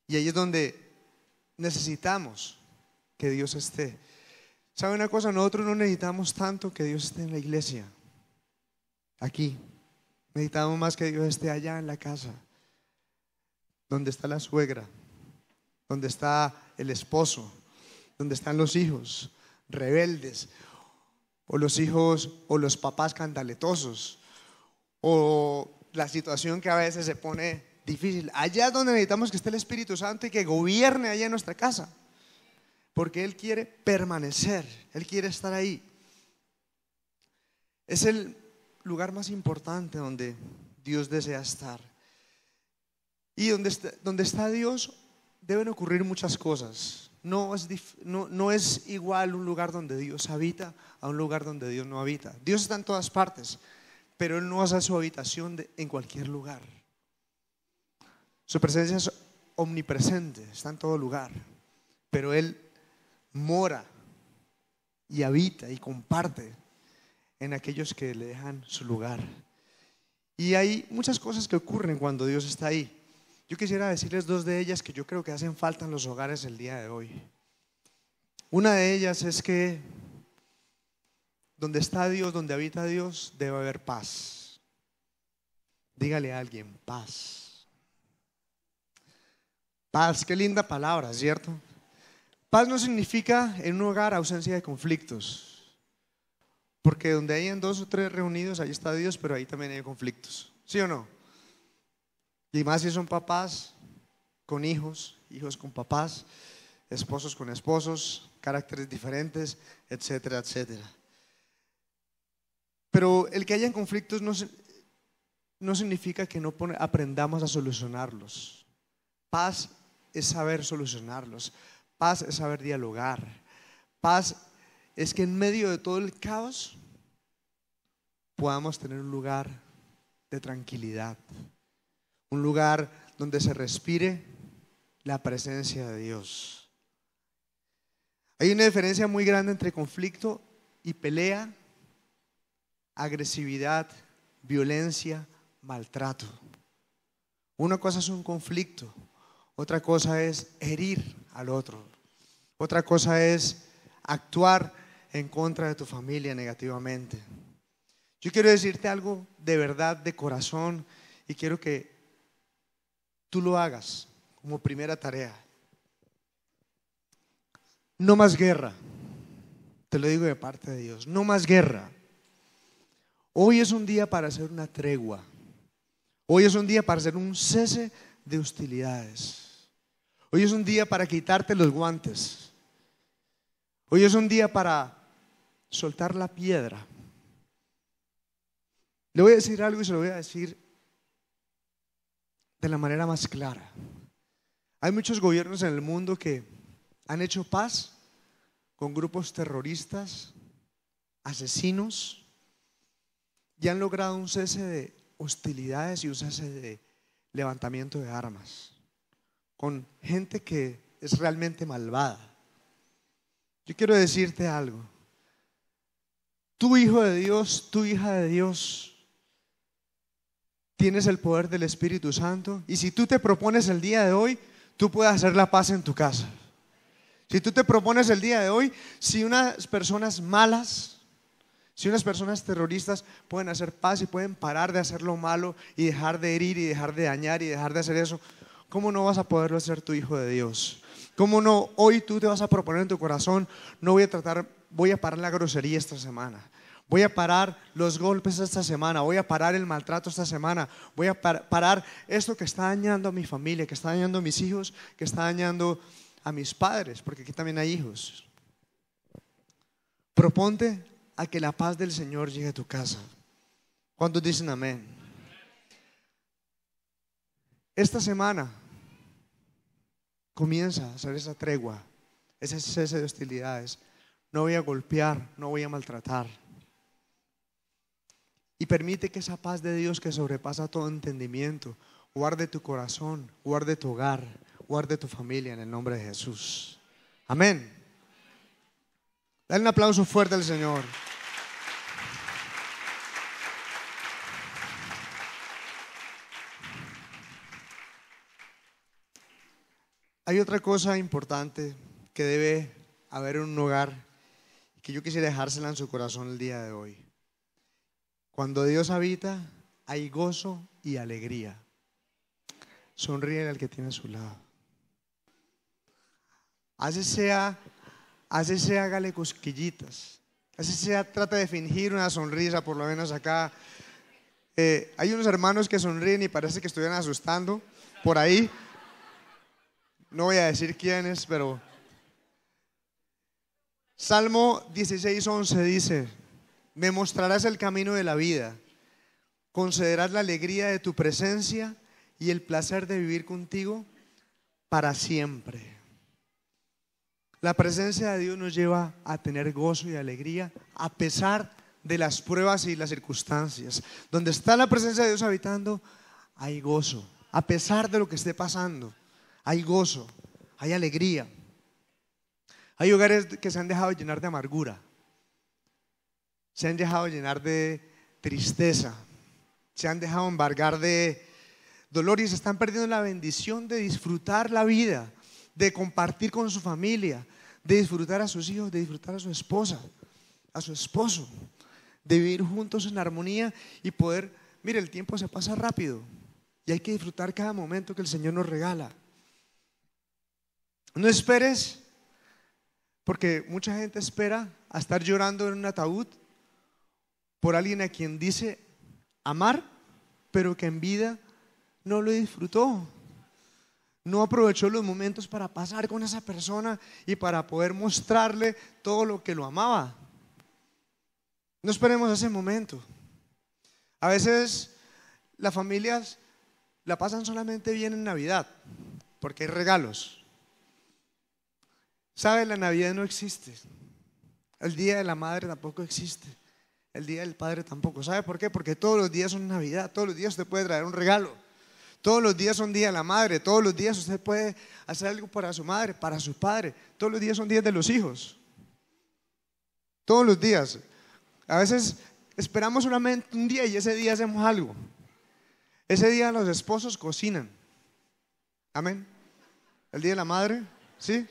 Y ahí es donde necesitamos que Dios esté. ¿Sabe una cosa? Nosotros no necesitamos tanto que Dios esté en la iglesia, aquí. Necesitamos más que Dios esté allá en la casa, donde está la suegra, donde está el esposo, donde están los hijos rebeldes, o los hijos o los papás candaletosos, o la situación que a veces se pone difícil. Allá es donde necesitamos que esté el Espíritu Santo y que gobierne allá en nuestra casa, porque Él quiere permanecer, Él quiere estar ahí. Es el lugar más importante donde Dios desea estar. Y donde está Dios deben ocurrir muchas cosas. No es igual un lugar donde Dios habita a un lugar donde Dios no habita. Dios está en todas partes, pero Él no hace su habitación en cualquier lugar. Su presencia es omnipresente, está en todo lugar, pero Él mora y habita y comparte en aquellos que le dejan su lugar. Y hay muchas cosas que ocurren cuando Dios está ahí. Yo quisiera decirles dos de ellas que yo creo que hacen falta en los hogares el día de hoy. Una de ellas es que donde está Dios, donde habita Dios, debe haber paz. Dígale a alguien, paz. Paz, qué linda palabra, ¿cierto? Paz no significa en un hogar ausencia de conflictos, porque donde hayan dos o tres reunidos, ahí está Dios, pero ahí también hay conflictos, ¿sí o no? Y más si son papás con hijos, hijos con papás, esposos con esposos, caracteres diferentes, etcétera, etcétera. Pero el que hayan conflictos no significa que no aprendamos a solucionarlos. Paz es saber solucionarlos. Paz es saber dialogar. Paz es que en medio de todo el caos podamos tener un lugar de tranquilidad, un lugar donde se respire la presencia de Dios. Hay una diferencia muy grande entre conflicto y pelea, agresividad, violencia, maltrato. Una cosa es un conflicto, otra cosa es herir al otro, otra cosa es actuar en contra de tu familia negativamente. Yo quiero decirte algo de verdad, de corazón, y quiero que tú lo hagas como primera tarea. No más guerra, te lo digo de parte de Dios, no más guerra. Hoy es un día para hacer una tregua. Hoy es un día para hacer un cese de hostilidades. Hoy es un día para quitarte los guantes. Hoy es un día para soltar la piedra. Le voy a decir algo y se lo voy a decir de la manera más clara. Hay muchos gobiernos en el mundo que han hecho paz con grupos terroristas, asesinos, y han logrado un cese de hostilidades y un cese de levantamiento de armas con gente que es realmente malvada. Yo quiero decirte algo. Tu hijo de Dios, tu hija de Dios, tienes el poder del Espíritu Santo, y si tú te propones el día de hoy, tú puedes hacer la paz en tu casa. Si tú te propones el día de hoy, si unas personas malas, si unas personas terroristas pueden hacer paz y pueden parar de hacer lo malo y dejar de herir y dejar de dañar y dejar de hacer eso, ¿cómo no vas a poderlo hacer tu hijo de Dios? ¿Cómo no? Hoy tú te vas a proponer en tu corazón: no voy a parar la grosería esta semana. Voy a parar los golpes esta semana, voy a parar el maltrato esta semana, voy a parar esto que está dañando a mi familia, que está dañando a mis hijos, que está dañando a mis padres, porque aquí también hay hijos. Proponte a que la paz del Señor llegue a tu casa. ¿Cuántos dicen amén? Esta semana comienza a hacer esa tregua, ese cese de hostilidades. No voy a golpear, no voy a maltratar. Y permite que esa paz de Dios que sobrepasa todo entendimiento guarde tu corazón, guarde tu hogar, guarde tu familia, en el nombre de Jesús. Amén. Dale un aplauso fuerte al Señor. Hay otra cosa importante que debe haber en un hogar, que yo quisiera dejársela en su corazón el día de hoy. Cuando Dios habita, hay gozo y alegría. Sonríe al que tiene a su lado. Así sea, hágale cosquillitas. Así sea, trata de fingir una sonrisa, por lo menos acá. Hay unos hermanos que sonríen y parece que estuvieran asustando por ahí. No voy a decir quiénes, pero Salmo 16:11 dice: me mostrarás el camino de la vida, concederás la alegría de tu presencia y el placer de vivir contigo para siempre. La presencia de Dios nos lleva a tener gozo y alegría a pesar de las pruebas y las circunstancias. Donde está la presencia de Dios habitando, hay gozo. A pesar de lo que esté pasando, hay gozo, hay alegría. Hay hogares que se han dejado llenar de amargura, se han dejado llenar de tristeza, se han dejado embargar de dolor y se están perdiendo la bendición de disfrutar la vida, de compartir con su familia, de disfrutar a sus hijos, de disfrutar a su esposa, a su esposo, de vivir juntos en armonía y poder, mire, el tiempo se pasa rápido y hay que disfrutar cada momento que el Señor nos regala. No esperes, porque mucha gente espera a estar llorando en un ataúd por alguien a quien dice amar, pero que en vida no lo disfrutó. No aprovechó los momentos para pasar con esa persona y para poder mostrarle todo lo que lo amaba. No esperemos ese momento. A veces las familias la pasan solamente bien en Navidad, porque hay regalos. ¿Sabe? La Navidad no existe. El Día de la Madre tampoco existe. El Día del Padre tampoco. ¿Sabe por qué? Porque todos los días son Navidad. Todos los días usted puede traer un regalo. Todos los días son Día de la Madre. Todos los días usted puede hacer algo para su madre, para su padre. Todos los días son días de los hijos. Todos los días. A veces esperamos solamente un día y ese día hacemos algo. Ese día los esposos cocinan. Amén. El Día de la Madre, ¿sí?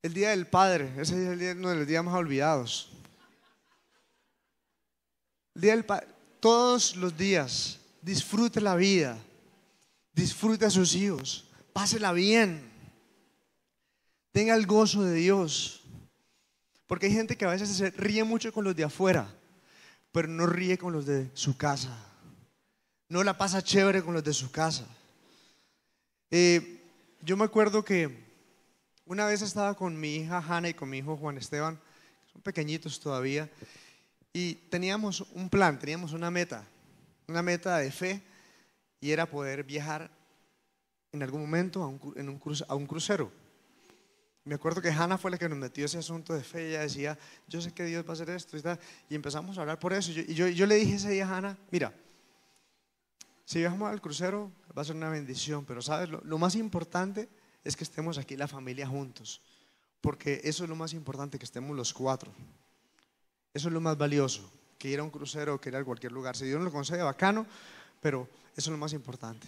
El Día del Padre, ese es uno de los días más olvidados. El Día del Padre, todos los días, disfrute la vida, disfrute a sus hijos, pásela bien, tenga el gozo de Dios. Porque hay gente que a veces se ríe mucho con los de afuera, pero no ríe con los de su casa. No la pasa chévere con los de su casa. Yo me acuerdo que una vez estaba con mi hija Hanna y con mi hijo Juan Esteban, que son pequeñitos todavía, y teníamos un plan, teníamos una meta de fe, y era poder viajar en algún momento a un crucero. Me acuerdo que Hanna fue la que nos metió ese asunto de fe. Ella decía, yo sé que Dios va a hacer esto y tal, y empezamos a hablar por eso. Yo le dije ese día a Hanna, mira, si viajamos al crucero va a ser una bendición, pero sabes, lo más importante es que estemos aquí la familia juntos, porque eso es lo más importante, que estemos los cuatro. Eso es lo más valioso, que ir a un crucero o que ir a cualquier lugar. Si Dios nos lo concede, bacano, pero eso es lo más importante.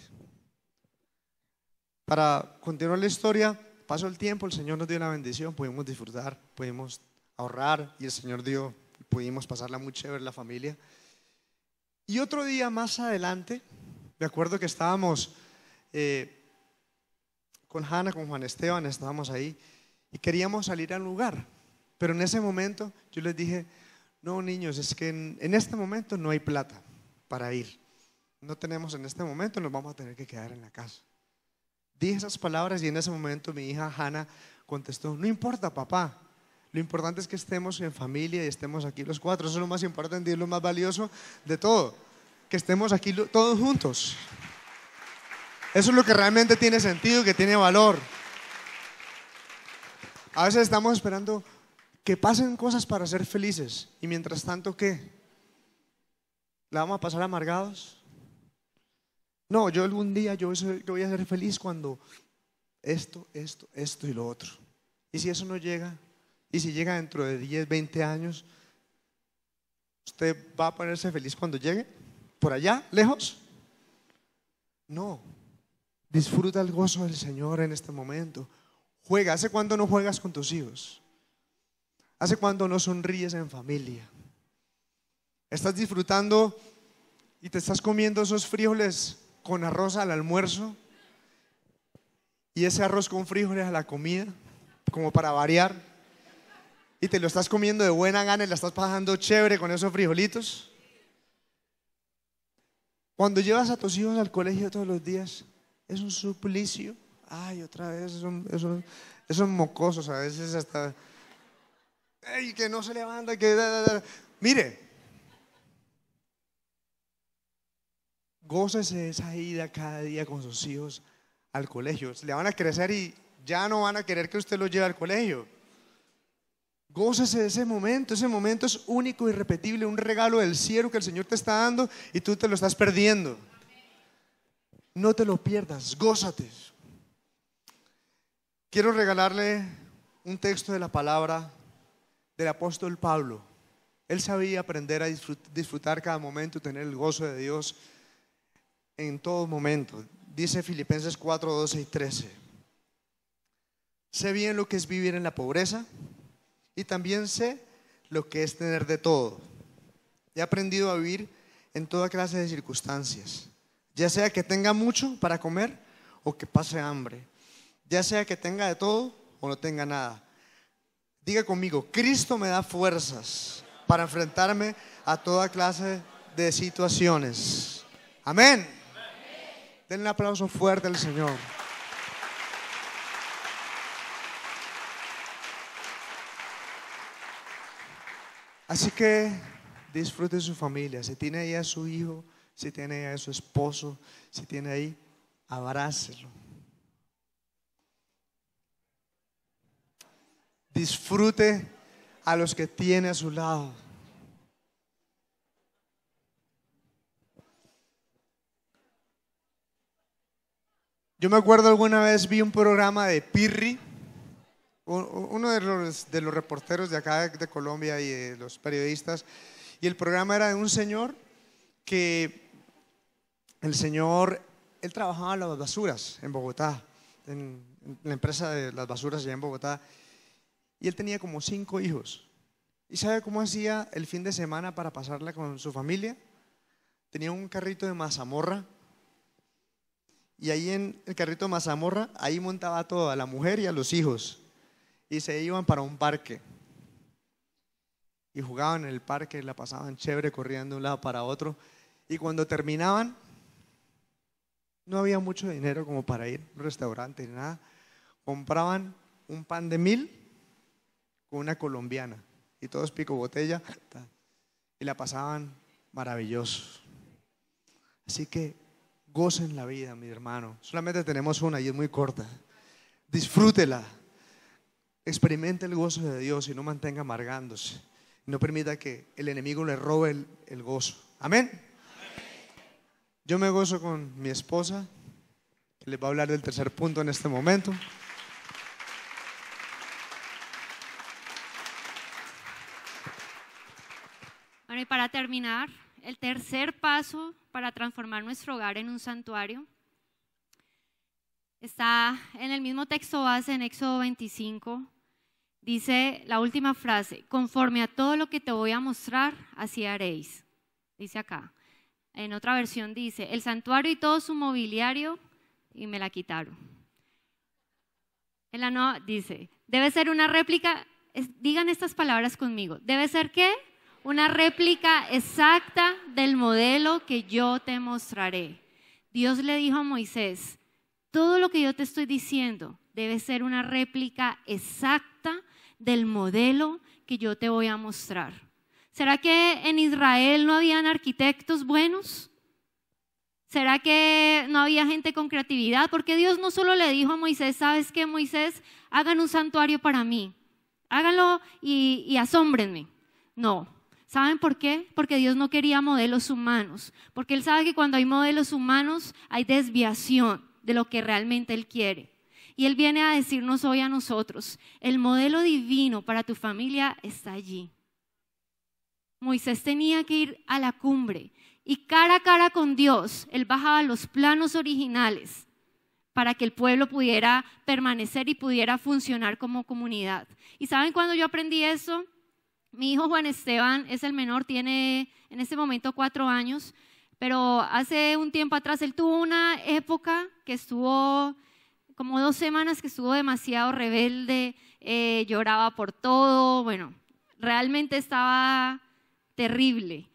Para continuar la historia, pasó el tiempo, el Señor nos dio una bendición, pudimos disfrutar, pudimos ahorrar, y el Señor pudimos pasarla muy chévere la familia. Y otro día más adelante, me acuerdo que estábamos con Hanna, con Juan Esteban, estábamos ahí y queríamos salir al lugar, pero en ese momento yo les dije, no niños, es que en este momento no hay plata para ir, no tenemos en este momento, nos vamos a tener que quedar en la casa. Dije esas palabras y en ese momento mi hija Hanna contestó, no importa papá, lo importante es que estemos en familia y estemos aquí los cuatro, eso es lo más importante y es lo más valioso de todo, que estemos aquí todos juntos. Eso es lo que realmente tiene sentido, que tiene valor. A veces estamos esperando que pasen cosas para ser felices, y mientras tanto, ¿qué? ¿La vamos a pasar amargados? No, yo algún día yo voy a ser feliz cuando esto y lo otro. Y si eso no llega, y si llega dentro de 10, 20 años, ¿usted va a ponerse feliz cuando llegue? ¿Por allá, lejos? No. Disfruta el gozo del Señor en este momento. Juega. ¿Hace cuánto no juegas con tus hijos? ¿Hace cuánto no sonríes en familia? ¿Estás disfrutando y te estás comiendo esos frijoles con arroz al almuerzo y ese arroz con frijoles a la comida, como para variar, y te lo estás comiendo de buena gana y la estás pasando chévere con esos frijolitos? Cuando llevas a tus hijos al colegio todos los días, es un suplicio. Ay, otra vez esos mocosos a veces hasta, ay, que no se levanta, Mire, gócese de esa ida cada día con sus hijos al colegio. Le van a crecer y ya no van a querer que usted los lleve al colegio. Gócese de ese momento es único, irrepetible, un regalo del cielo que el Señor te está dando y tú te lo estás perdiendo. No te lo pierdas, gózate. Quiero regalarle un texto de la palabra del apóstol Pablo. Él sabía aprender a disfrutar cada momento y tener el gozo de Dios en todo momento. Dice Filipenses 4, 12 y 13: sé bien lo que es vivir en la pobreza y también sé lo que es tener de todo. He aprendido a vivir en toda clase de circunstancias, ya sea que tenga mucho para comer o que pase hambre, ya sea que tenga de todo o no tenga nada. Diga conmigo, Cristo me da fuerzas para enfrentarme a toda clase de situaciones. Amén. Denle un aplauso fuerte al Señor. Así que disfrute su familia. Si tiene ahí a su hijo, si tiene ahí a su esposo, si tiene ahí, abrácelo. Disfrute a los que tiene a su lado. Yo me acuerdo alguna vez vi un programa de Pirri, uno de los reporteros de acá de Colombia y de los periodistas, y el programa era de un señor que él trabajaba en las basuras en Bogotá, en la empresa de las basuras allá en Bogotá, y él tenía como 5 hijos. ¿Y sabe cómo hacía el fin de semana para pasarla con su familia? Tenía un carrito de mazamorra, y ahí en el carrito de mazamorra, ahí montaba a toda la mujer y a los hijos, y se iban para un parque y jugaban en el parque, la pasaban chévere, corriendo de un lado para otro, y cuando terminaban No había mucho dinero como para ir a un restaurante ni nada. Compraban un pan de 1000 con una colombiana y todos pico botella y la pasaban maravilloso. Así que gocen la vida, mi hermano. Solamente tenemos una y es muy corta. Disfrútela. Experimente el gozo de Dios y no mantenga amargándose. No permita que el enemigo le robe el gozo. Amén. Yo me gozo con mi esposa, que les va a hablar del tercer punto en este momento. Bueno, y para terminar, el tercer paso para transformar nuestro hogar en un santuario está en el mismo texto base en Éxodo 25. Dice la última frase: conforme a todo lo que te voy a mostrar, así haréis. Dice acá. En otra versión dice: el santuario y todo su mobiliario, y me la quitaron. En la nueva dice: debe ser una réplica, digan estas palabras conmigo, ¿debe ser qué? Una réplica exacta del modelo que yo te mostraré. Dios le dijo a Moisés: todo lo que yo te estoy diciendo debe ser una réplica exacta del modelo que yo te voy a mostrar. ¿Será que en Israel no habían arquitectos buenos? ¿Será que no había gente con creatividad? Porque Dios no solo le dijo a Moisés: ¿sabes qué, Moisés? Hagan un santuario para mí. Háganlo y asómbrenme. No. ¿Saben por qué? Porque Dios no quería modelos humanos. Porque Él sabe que cuando hay modelos humanos hay desviación de lo que realmente Él quiere. Y Él viene a decirnos hoy a nosotros: el modelo divino para tu familia está allí. Moisés tenía que ir a la cumbre y cara a cara con Dios, él bajaba los planos originales para que el pueblo pudiera permanecer y pudiera funcionar como comunidad. ¿Y saben cuándo yo aprendí eso? Mi hijo Juan Esteban es el menor, tiene en este momento 4 años, pero hace un tiempo atrás él tuvo una época que estuvo como 2 semanas que estuvo demasiado rebelde, lloraba por todo, bueno, realmente estaba terrible.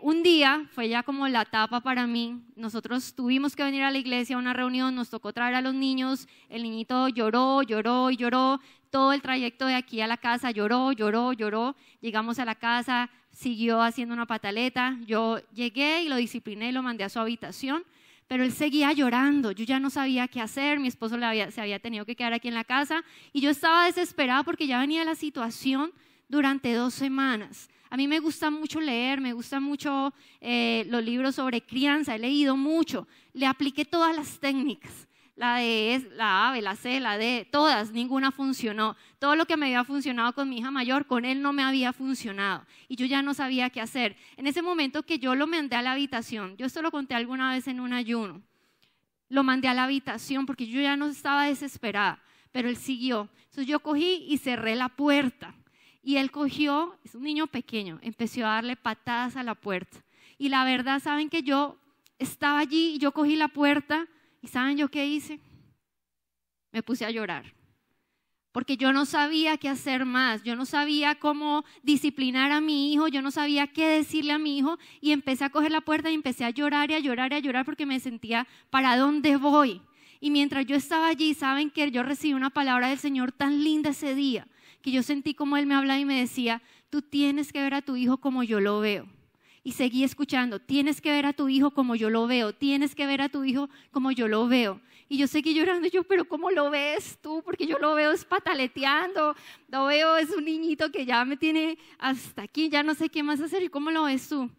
Un día fue ya como la etapa para mí. Nosotros tuvimos que venir a la iglesia a una reunión, nos tocó traer a los niños. El niñito lloró y lloró. Todo el trayecto de aquí a la casa lloró. Llegamos a la casa, siguió haciendo una pataleta. Yo llegué y lo discipliné y lo mandé a su habitación, pero él seguía llorando. Yo ya no sabía qué hacer. Mi esposo se había tenido que quedar aquí en la casa y yo estaba desesperada porque ya venía la situación durante 2 semanas. A mí me gusta mucho leer, me gustan mucho los libros sobre crianza, he leído mucho. Le apliqué todas las técnicas, la A, B, la C, la D, todas, ninguna funcionó. Todo lo que me había funcionado con mi hija mayor, con él no me había funcionado. Y yo ya no sabía qué hacer. En ese momento que yo lo mandé a la habitación, yo esto lo conté alguna vez en un ayuno, lo mandé a la habitación porque yo ya no estaba desesperada, pero él siguió. Entonces yo cogí y cerré la puerta. Y él cogió, es un niño pequeño, empezó a darle patadas a la puerta. Y la verdad, ¿saben que yo estaba allí y yo cogí la puerta? ¿Y saben yo qué hice? Me puse a llorar. Porque yo no sabía qué hacer más, yo no sabía cómo disciplinar a mi hijo, yo no sabía qué decirle a mi hijo. Y empecé a coger la puerta y empecé a llorar y a llorar y a llorar porque me sentía, ¿para dónde voy? Y mientras yo estaba allí, ¿saben que yo recibí una palabra del Señor tan linda ese día? Que yo sentí como Él me hablaba y me decía: tú tienes que ver a tu hijo como yo lo veo. Y seguí escuchando: tienes que ver a tu hijo como yo lo veo, tienes que ver a tu hijo como yo lo veo. Y yo seguí llorando, pero ¿cómo lo ves tú? Porque yo lo veo es pataleteando, lo veo es un niñito que ya me tiene hasta aquí, ya no sé qué más hacer. ¿Y cómo lo ves tú?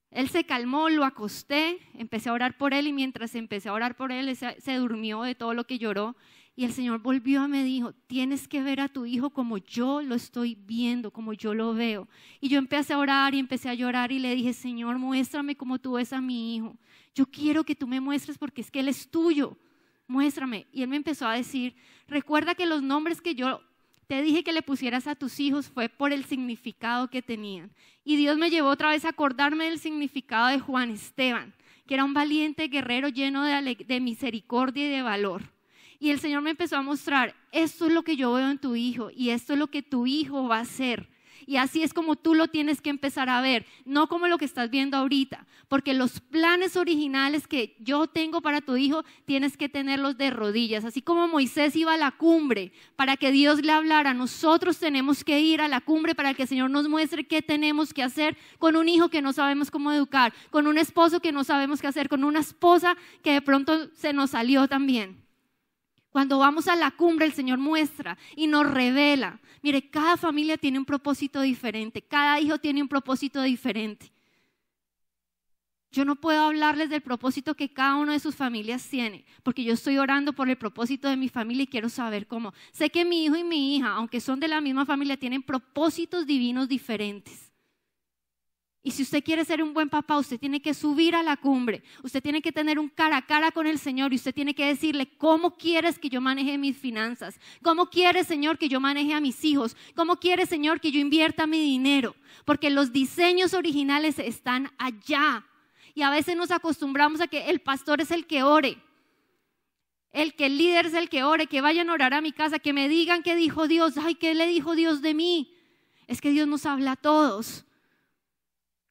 Él se calmó, lo acosté, empecé a orar por él y mientras empecé a orar por él, se durmió de todo lo que lloró. Y el Señor volvió y me dijo: tienes que ver a tu hijo como yo lo estoy viendo, como yo lo veo. Y yo empecé a orar y empecé a llorar y le dije: Señor, muéstrame como tú ves a mi hijo. Yo quiero que tú me muestres porque es que él es tuyo. Muéstrame. Y él me empezó a decir: recuerda que los nombres que yo te dije que le pusieras a tus hijos fue por el significado que tenían. Y Dios me llevó otra vez a acordarme del significado de Juan Esteban, que era un valiente guerrero lleno de misericordia y de valor. Y el Señor me empezó a mostrar: esto es lo que yo veo en tu hijo y esto es lo que tu hijo va a hacer. Y así es como tú lo tienes que empezar a ver, no como lo que estás viendo ahorita, porque los planes originales que yo tengo para tu hijo tienes que tenerlos de rodillas. Así como Moisés iba a la cumbre para que Dios le hablara, nosotros tenemos que ir a la cumbre para que el Señor nos muestre qué tenemos que hacer con un hijo que no sabemos cómo educar, con un esposo que no sabemos qué hacer, con una esposa que de pronto se nos salió también. Cuando vamos a la cumbre, el Señor muestra y nos revela. Mire, cada familia tiene un propósito diferente, cada hijo tiene un propósito diferente. Yo no puedo hablarles del propósito que cada uno de sus familias tiene, porque yo estoy orando por el propósito de mi familia y quiero saber cómo. Sé que mi hijo y mi hija, aunque son de la misma familia, tienen propósitos divinos diferentes. Y si usted quiere ser un buen papá, usted tiene que subir a la cumbre, usted tiene que tener un cara a cara con el Señor y usted tiene que decirle cómo quieres que yo maneje mis finanzas, cómo quieres, Señor, que yo maneje a mis hijos, cómo quieres, Señor, que yo invierta mi dinero, porque los diseños originales están allá. Y a veces nos acostumbramos a que el pastor es el que ore, el líder es el que ore, que vayan a orar a mi casa, que me digan qué dijo Dios, ay, qué le dijo Dios de mí. Es que Dios nos habla a todos.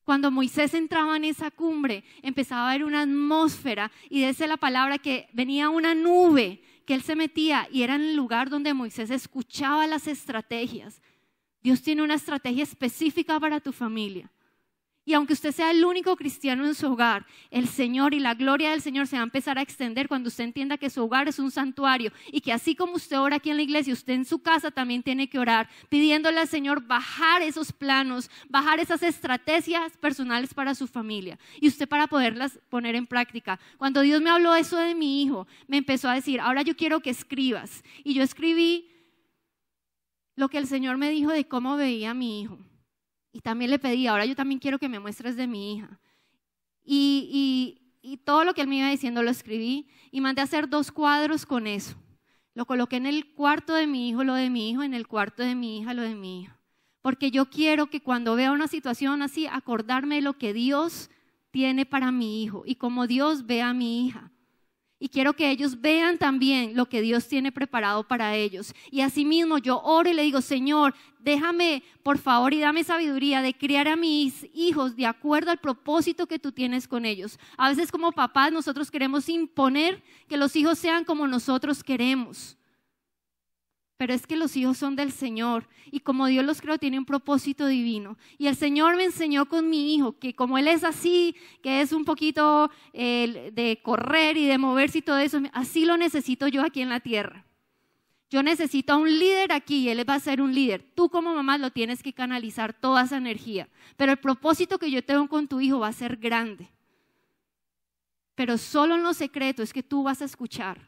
Cuando Moisés entraba en esa cumbre, empezaba a haber una atmósfera y dice la palabra que venía una nube, que él se metía y era en el lugar donde Moisés escuchaba las estrategias. Dios tiene una estrategia específica para tu familia. Y aunque usted sea el único cristiano en su hogar, el Señor y la gloria del Señor se va a empezar a extender cuando usted entienda que su hogar es un santuario y que así como usted ora aquí en la iglesia, usted en su casa también tiene que orar, pidiéndole al Señor bajar esos planos, bajar esas estrategias personales para su familia y usted para poderlas poner en práctica. Cuando Dios me habló eso de mi hijo, me empezó a decir, ahora yo quiero que escribas. Y yo escribí lo que el Señor me dijo de cómo veía a mi hijo. Y también le pedí, ahora yo también quiero que me muestres de mi hija. Y todo lo que él me iba diciendo lo escribí y mandé a hacer 2 cuadros con eso. Lo coloqué en el cuarto de mi hijo, lo de mi hijo, en el cuarto de mi hija, lo de mi hija. Porque yo quiero que cuando vea una situación así, acordarme de lo que Dios tiene para mi hijo y como Dios ve a mi hija. Y quiero que ellos vean también lo que Dios tiene preparado para ellos. Y asimismo yo oro y le digo, Señor, déjame por favor y dame sabiduría de criar a mis hijos de acuerdo al propósito que tú tienes con ellos. A veces como papás nosotros queremos imponer que los hijos sean como nosotros queremos. Pero es que los hijos son del Señor y como Dios los creó tiene un propósito divino. Y el Señor me enseñó con mi hijo que como él es así, que es un poquito de correr y de moverse y todo eso, así lo necesito yo aquí en la tierra. Yo necesito a un líder aquí y él va a ser un líder. Tú como mamá lo tienes que canalizar toda esa energía. Pero el propósito que yo tengo con tu hijo va a ser grande. Pero solo en lo secreto es que tú vas a escuchar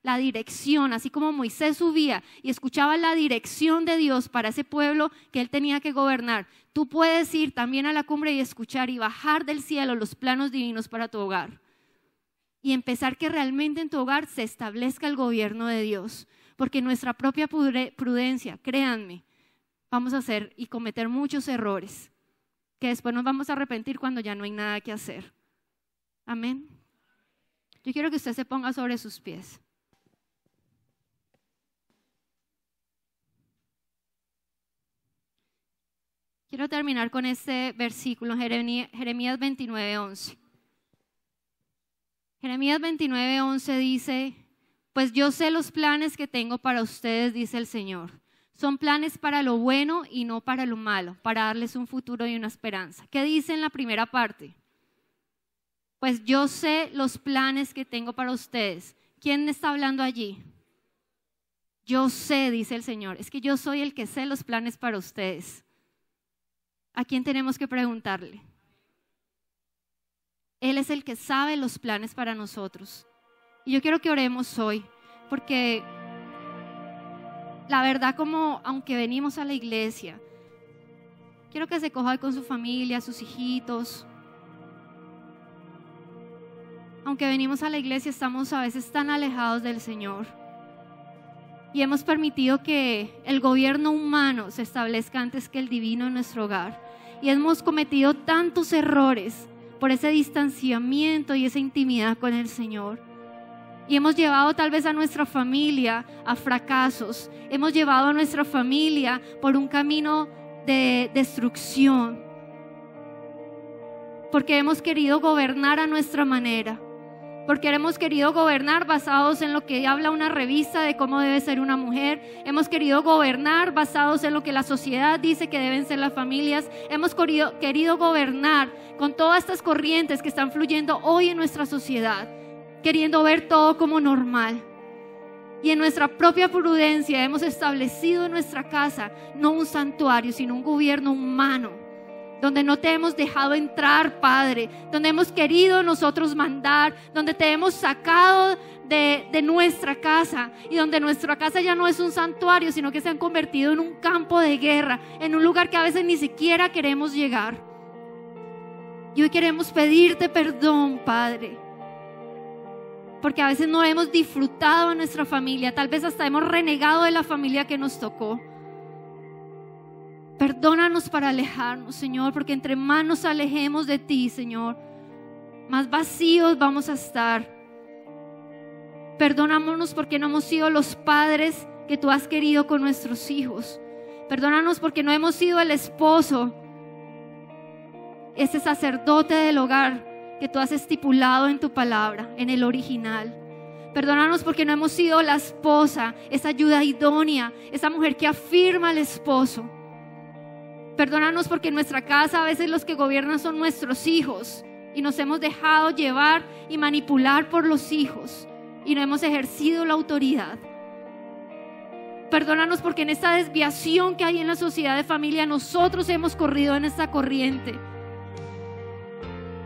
la dirección, así como Moisés subía y escuchaba la dirección de Dios para ese pueblo que él tenía que gobernar. Tú puedes ir también a la cumbre y escuchar y bajar del cielo los planos divinos para tu hogar. Y empezar que realmente en tu hogar se establezca el gobierno de Dios. Porque nuestra propia prudencia, créanme, vamos a hacer y cometer muchos errores que después nos vamos a arrepentir cuando ya no hay nada que hacer. Amén. Yo quiero que usted se ponga sobre sus pies. Quiero terminar con este versículo, Jeremías 29:11. Jeremías 29:11 dice, pues yo sé los planes que tengo para ustedes, dice el Señor. Son planes para lo bueno y no para lo malo, para darles un futuro y una esperanza. ¿Qué dice en la primera parte? Pues yo sé los planes que tengo para ustedes. ¿Quién está hablando allí? Yo sé, dice el Señor. Es que yo soy el que sé los planes para ustedes. ¿A quién tenemos que preguntarle? Él es el que sabe los planes para nosotros. Y yo quiero que oremos hoy, porque la verdad, como aunque venimos a la iglesia, quiero que se coja con su familia, sus hijitos. Aunque venimos a la iglesia, estamos a veces tan alejados del Señor. Y hemos permitido que el gobierno humano se establezca antes que el divino en nuestro hogar. Y hemos cometido tantos errores por ese distanciamiento y esa intimidad con el Señor. Y hemos llevado tal vez a nuestra familia a fracasos. Hemos llevado a nuestra familia por un camino de destrucción, porque hemos querido gobernar a nuestra manera, porque hemos querido gobernar basados en lo que habla una revista de cómo debe ser una mujer. Hemos querido gobernar basados en lo que la sociedad dice que deben ser las familias. Hemos querido gobernar con todas estas corrientes que están fluyendo hoy en nuestra sociedad, queriendo ver todo como normal. Y en nuestra propia prudencia hemos establecido en nuestra casa no un santuario, sino un gobierno humano, donde no te hemos dejado entrar, Padre, donde hemos querido nosotros mandar, donde te hemos sacado de nuestra casa, y donde nuestra casa ya no es un santuario, sino que se han convertido en un campo de guerra, en un lugar que a veces ni siquiera queremos llegar. Y hoy queremos pedirte perdón, Padre, porque a veces no hemos disfrutado a nuestra familia, tal vez hasta hemos renegado de la familia que nos tocó. Perdónanos para alejarnos, Señor, porque entre más nos alejemos de ti, Señor, más vacíos vamos a estar. Perdónanos porque no hemos sido los padres que tú has querido con nuestros hijos. Perdónanos porque no hemos sido el esposo, ese sacerdote del hogar que tú has estipulado en tu palabra, en el original. Perdónanos porque no hemos sido la esposa, esa ayuda idónea, esa mujer que afirma al esposo. Perdónanos porque en nuestra casa a veces los que gobiernan son nuestros hijos y nos hemos dejado llevar y manipular por los hijos y no hemos ejercido la autoridad. Perdónanos porque en esta desviación que hay en la sociedad de familia nosotros hemos corrido en esta corriente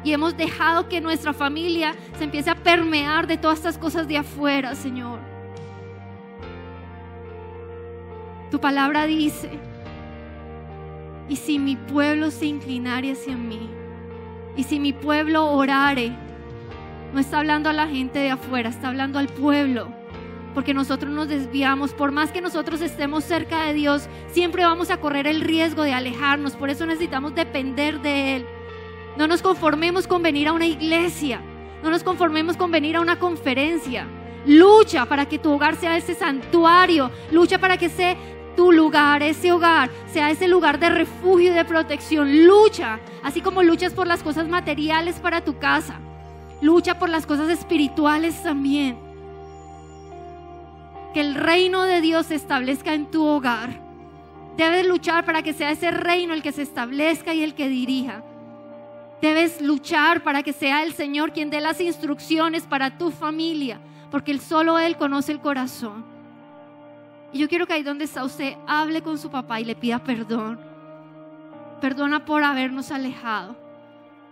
y hemos dejado que nuestra familia se empiece a permear de todas estas cosas de afuera, Señor. Tu palabra dice: y si mi pueblo se inclinare hacia mí, y si mi pueblo orare, no está hablando a la gente de afuera, está hablando al pueblo, porque nosotros nos desviamos. Por más que nosotros estemos cerca de Dios, siempre vamos a correr el riesgo de alejarnos. Por eso necesitamos depender de Él. No nos conformemos con venir a una iglesia, no nos conformemos con venir a una conferencia. Lucha para que tu hogar sea ese santuario, lucha para que sea tu lugar, ese hogar sea ese lugar de refugio y de protección. Lucha, así como luchas por las cosas materiales para tu casa, lucha por las cosas espirituales también. Que el reino de Dios se establezca en tu hogar. Debes luchar para que sea ese reino el que se establezca y el que dirija. Debes luchar para que sea el Señor quien dé las instrucciones para tu familia, porque solo Él conoce el corazón. Y yo quiero que ahí donde está usted hable con su papá y le pida perdón. Perdona por habernos alejado.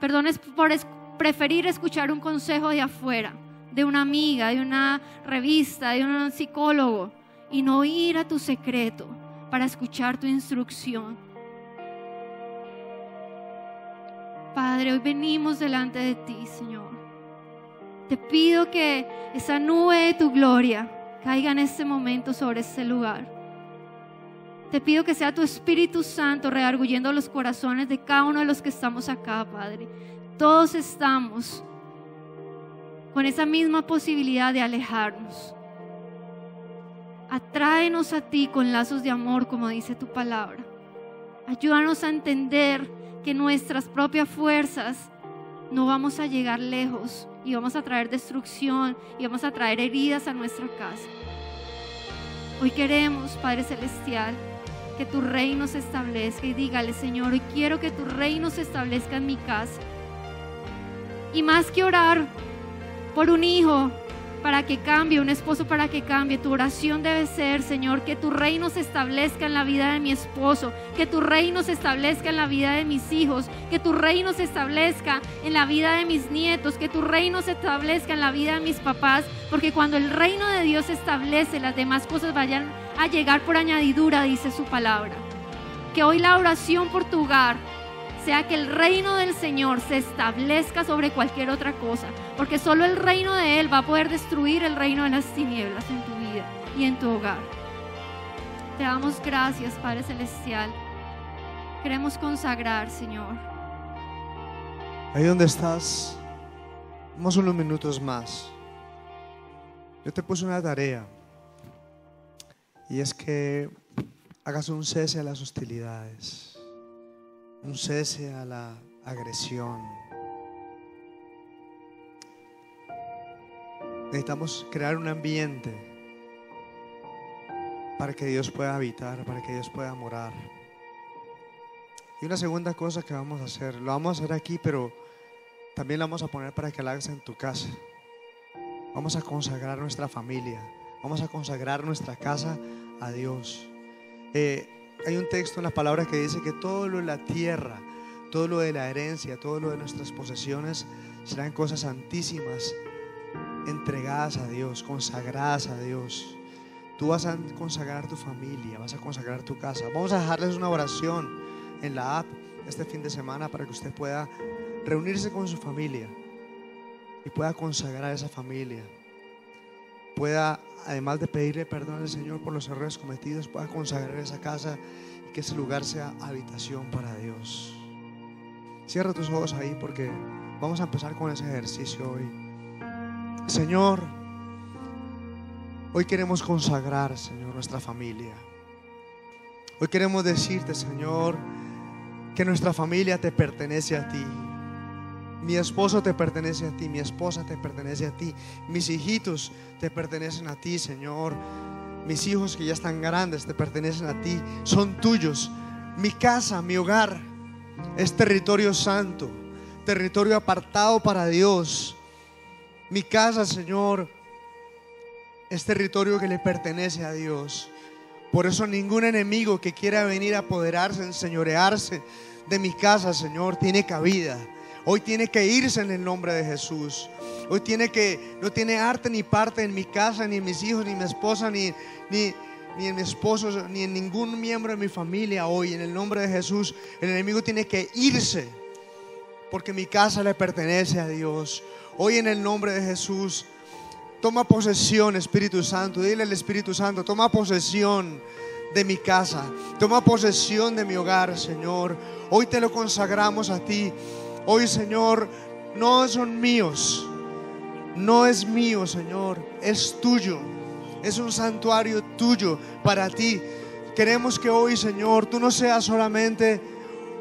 Perdona por preferir escuchar un consejo de afuera, de una amiga, de una revista, de un psicólogo, y no ir a tu secreto para escuchar tu instrucción. Padre, hoy venimos delante de ti, Señor. Te pido que esa nube de tu gloria caiga en este momento sobre este lugar. Te pido que sea tu Espíritu Santo redarguyendo los corazones de cada uno de los que estamos acá, Padre. Todos estamos con esa misma posibilidad de alejarnos. Atráenos a ti con lazos de amor, como dice tu palabra. Ayúdanos a entender que nuestras propias fuerzas no vamos a llegar lejos y vamos a traer destrucción y vamos a traer heridas a nuestra casa. Hoy queremos, Padre Celestial, que tu reino se establezca, y dígale: Señor, hoy quiero que tu reino se establezca en mi casa. Y más que orar por un hijo para que cambie, un esposo para que cambie, tu oración debe ser: Señor, que tu reino se establezca en la vida de mi esposo, que tu reino se establezca en la vida de mis hijos, que tu reino se establezca en la vida de mis nietos, que tu reino se establezca en la vida de mis papás, porque cuando el reino de Dios se establece, las demás cosas vayan a llegar por añadidura, dice su palabra. Que hoy la oración por tu hogar sea que el reino del Señor se establezca sobre cualquier otra cosa, porque solo el reino de Él va a poder destruir el reino de las tinieblas en tu vida y en tu hogar. Te damos gracias, Padre Celestial. Queremos consagrar, Señor. Ahí donde estás, vamos unos minutos más. Yo te puse una tarea, y es que hagas un cese a las hostilidades. un cese a la agresión. Necesitamos crear un ambiente para que Dios pueda habitar, para que Dios pueda morar. Y una segunda cosa que vamos a hacer, lo vamos a hacer aquí, pero también lo vamos a poner para que lo hagas en tu casa. Vamos a consagrar nuestra familia, vamos a consagrar nuestra casa a Dios. Hay un texto en la palabra que dice que todo lo de la tierra, todo lo de la herencia, todo lo de nuestras posesiones serán cosas santísimas, entregadas a Dios, consagradas a Dios. Tú vas a consagrar tu familia, vas a consagrar tu casa. Vamos a dejarles una oración en la app este fin de semana para que usted pueda reunirse con su familia y pueda consagrar esa familia. Pueda, además de pedirle perdón al Señor por los errores cometidos, pueda consagrar esa casa y que ese lugar sea habitación para Dios. Cierra tus ojos ahí porque vamos a empezar con ese ejercicio hoy. Señor, hoy queremos consagrar, Señor, nuestra familia. Hoy queremos decirte, Señor, que nuestra familia te pertenece a ti. Mi esposo te pertenece a ti, mi esposa te pertenece a ti, mis hijitos te pertenecen a ti, Señor. Mis hijos que ya están grandes te pertenecen a ti, son tuyos. Mi casa, mi hogar es territorio santo, territorio apartado para Dios. Mi casa, Señor, es territorio que le pertenece a Dios. Por eso ningún enemigo que quiera venir a apoderarse, enseñorearse de mi casa, Señor, tiene cabida. Hoy tiene que irse en el nombre de Jesús. Hoy no tiene arte ni parte en mi casa, ni en mis hijos, ni en mi esposa, ni en mi esposo, ni en ningún miembro de mi familia. Hoy en el nombre de Jesús el enemigo tiene que irse, porque mi casa le pertenece a Dios. Hoy en el nombre de Jesús toma posesión, Espíritu Santo. Dile al Espíritu Santo: toma posesión de mi casa, toma posesión de mi hogar, Señor. Hoy te lo consagramos a ti. Hoy, Señor, no son míos, no es mío, Señor, es tuyo. Es un santuario tuyo para ti. Queremos que hoy, Señor, tú no seas solamente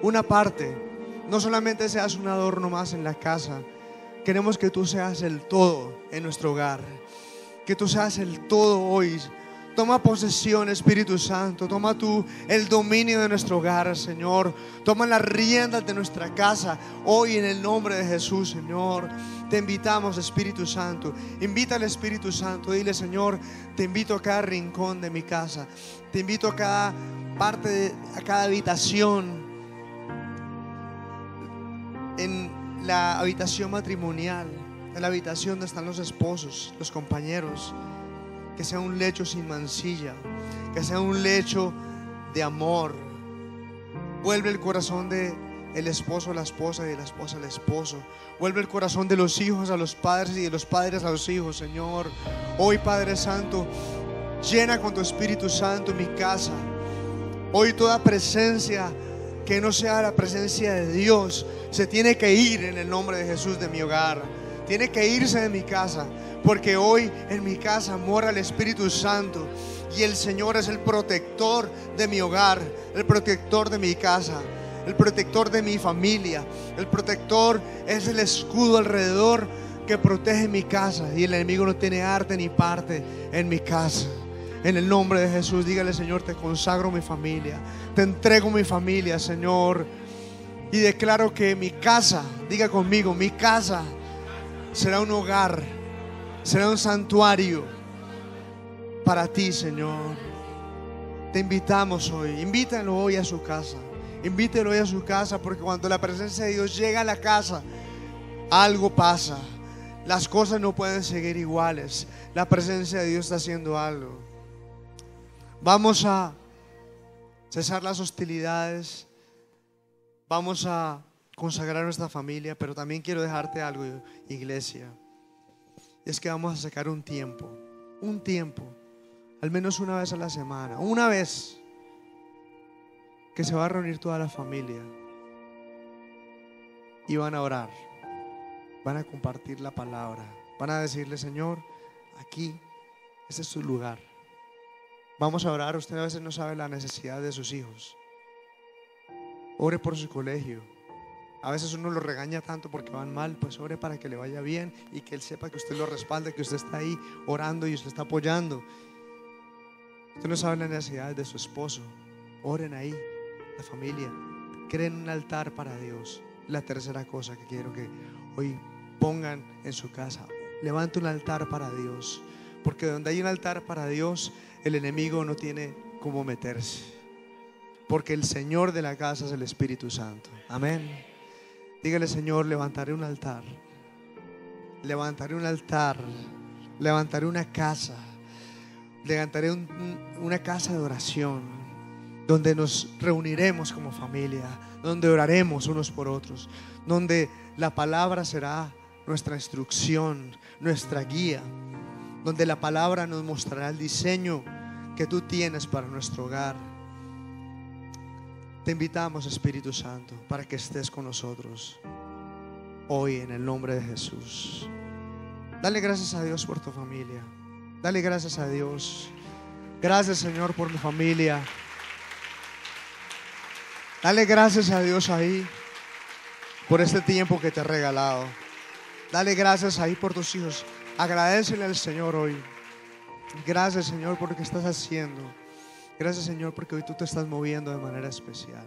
una parte, no solamente seas un adorno más en la casa. Queremos que tú seas el todo en nuestro hogar, que tú seas el todo hoy. Toma posesión, Espíritu Santo. Toma tú el dominio de nuestro hogar, Señor. Toma las riendas de nuestra casa hoy en el nombre de Jesús, Señor. Te invitamos, Espíritu Santo. Invita al Espíritu Santo. Dile: Señor, te invito a cada rincón de mi casa. Te invito a cada parte, a cada habitación. En la habitación matrimonial, en la habitación donde están los esposos, los compañeros. Que sea un lecho sin mancilla, que sea un lecho de amor. Vuelve el corazón de el esposo a la esposa y de la esposa al esposo. Vuelve el corazón de los hijos a los padres y de los padres a los hijos, Señor. Hoy, Padre Santo, llena con tu Espíritu Santo mi casa. Hoy toda presencia que no sea la presencia de Dios se tiene que ir en el nombre de Jesús de mi hogar. Tiene que irse de mi casa, porque hoy en mi casa mora el Espíritu Santo y el Señor es el protector de mi hogar, el protector de mi casa, el protector de mi familia. El protector es el escudo alrededor que protege mi casa, y el enemigo no tiene arte ni parte en mi casa. En el nombre de Jesús, dígale: Señor, te consagro mi familia, te entrego mi familia, Señor, y declaro que mi casa, diga conmigo, mi casa será un hogar, será un santuario para ti, Señor. Te invitamos hoy, invítalo hoy a su casa, invítelo hoy a su casa, porque cuando la presencia de Dios llega a la casa, algo pasa. Las cosas no pueden seguir iguales. La presencia de Dios está haciendo algo. Vamos a cesar las hostilidades, vamos a consagrar nuestra familia, pero también quiero dejarte algo, iglesia. Es que vamos a sacar un tiempo, al menos una vez a la semana, una vez, que se va a reunir toda la familia y van a orar, van a compartir la palabra, van a decirle: Señor, aquí, este es su lugar. Vamos a orar. Usted a veces no sabe la necesidad de sus hijos. Ore por su colegio. A veces uno lo regaña tanto porque van mal, pues ore para que le vaya bien y que él sepa que usted lo respalda, que usted está ahí orando y usted está apoyando. Usted no sabe las necesidades de su esposo. Oren ahí, la familia. Creen un altar para Dios. La tercera cosa que quiero que hoy pongan en su casa: levante un altar para Dios, porque donde hay un altar para Dios, el enemigo no tiene cómo meterse, porque el Señor de la casa es el Espíritu Santo. Amén. Dígale: Señor, levantaré un altar, levantaré un altar, levantaré una casa, levantaré una casa de oración, donde nos reuniremos como familia, donde oraremos unos por otros, donde la palabra será nuestra instrucción, nuestra guía, donde la palabra nos mostrará el diseño que tú tienes para nuestro hogar. Te invitamos, Espíritu Santo, para que estés con nosotros hoy en el nombre de Jesús. Dale gracias a Dios por tu familia. Dale gracias a Dios. Gracias, Señor, por mi familia. Dale gracias a Dios ahí por este tiempo que te ha regalado. Dale gracias ahí por tus hijos. Agradécele al Señor hoy. Gracias, Señor, por lo que estás haciendo. Gracias, Señor, porque hoy tú te estás moviendo de manera especial.